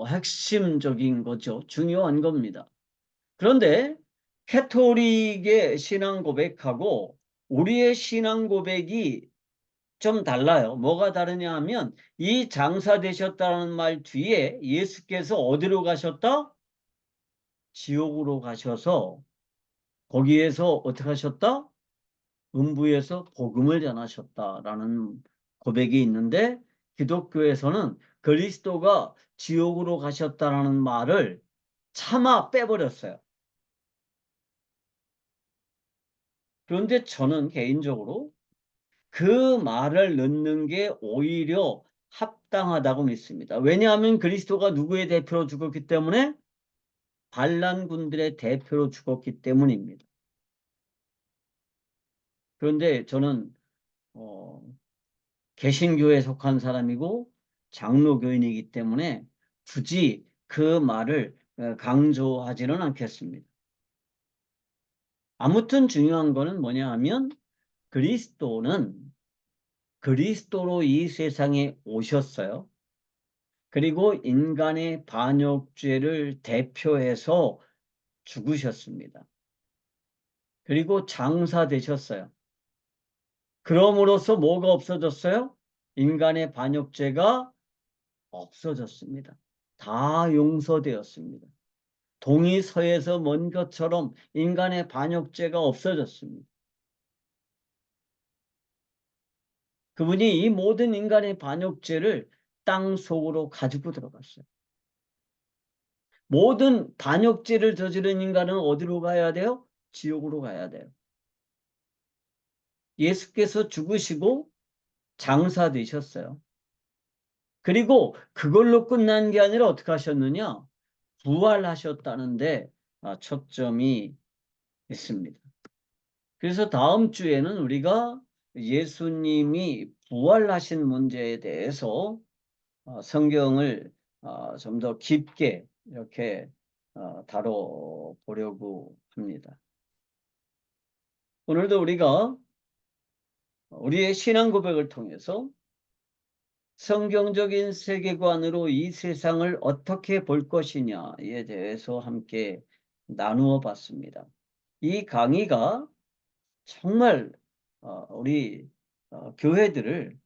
핵심적인 거죠. 중요한 겁니다. 그런데 캐토릭의 신앙 고백하고 우리의 신앙 고백이 좀 달라요. 뭐가 다르냐 하면 이 장사 되셨다는 말 뒤에 예수께서 어디로 가셨다? 지옥으로 가셔서 거기에서 어떻게 하셨다? 음부에서 복음을 전하셨다라는 고백이 있는데 기독교에서는 그리스도가 지옥으로 가셨다라는 말을 차마 빼버렸어요. 그런데 저는 개인적으로 그 말을 넣는 게 오히려 합당하다고 믿습니다. 왜냐하면 그리스도가 누구의 대표로 죽었기 때문에 반란군들의 대표로 죽었기 때문입니다. 그런데 저는 어, 개신교에 속한 사람이고 장로교인이기 때문에 굳이 그 말을 강조하지는 않겠습니다. 아무튼 중요한 거는 뭐냐 하면 그리스도는 그리스도로 이 세상에 오셨어요. 그리고 인간의 반역죄를 대표해서 죽으셨습니다. 그리고 장사되셨어요. 그럼으로써 뭐가 없어졌어요? 인간의 반역죄가 없어졌습니다. 다 용서되었습니다. 동이 서에서 먼 것처럼 인간의 반역죄가 없어졌습니다. 그분이 이 모든 인간의 반역죄를 땅 속으로 가지고 들어갔어요. 모든 반역죄를 저지른 인간은 어디로 가야 돼요? 지옥으로 가야 돼요. 예수께서 죽으시고 장사되셨어요. 그리고 그걸로 끝난 게 아니라 어떻게 하셨느냐? 부활하셨다는데 초점이 있습니다. 그래서 다음 주에는 우리가 예수님이 부활하신 문제에 대해서 성경을 좀 더 깊게 이렇게 다뤄보려고 합니다. 오늘도 우리가 우리의 신앙 고백을 통해서 성경적인 세계관으로 이 세상을 어떻게 볼 것이냐에 대해서 함께 나누어 봤습니다. 이 강의가 정말 우리 교회들을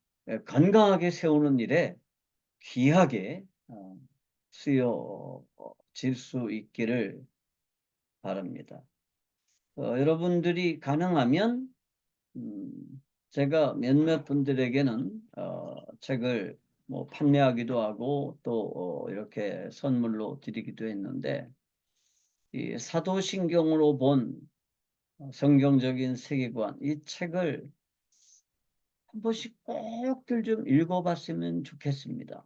건강하게 세우는 일에 귀하게 쓰여질 수 있기를 바랍니다. 여러분들이 가능하면 제가 몇몇 분들에게는 책을 뭐 판매하기도 하고 또 이렇게 선물로 드리기도 했는데 이 사도신경으로 본 성경적인 세계관 이 책을 한 번씩 꼭들 좀 읽어봤으면 좋겠습니다.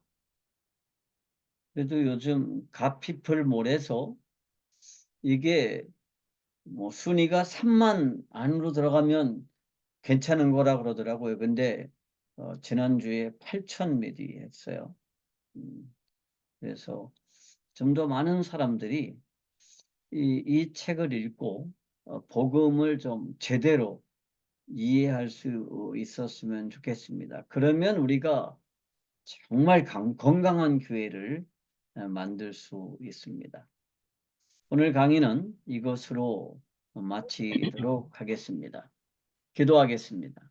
그래도 요즘 가피플몰에서 이게 뭐 순위가 3만 안으로 들어가면 괜찮은 거라 그러더라고요. 근데 지난주에 8천 미리 했어요. 그래서 좀 더 많은 사람들이 이 책을 읽고 복음을 좀 제대로 이해할 수 있었으면 좋겠습니다. 그러면 우리가 정말 건강한 교회를 만들 수 있습니다. 오늘 강의는 이것으로 마치도록 하겠습니다. 기도하겠습니다.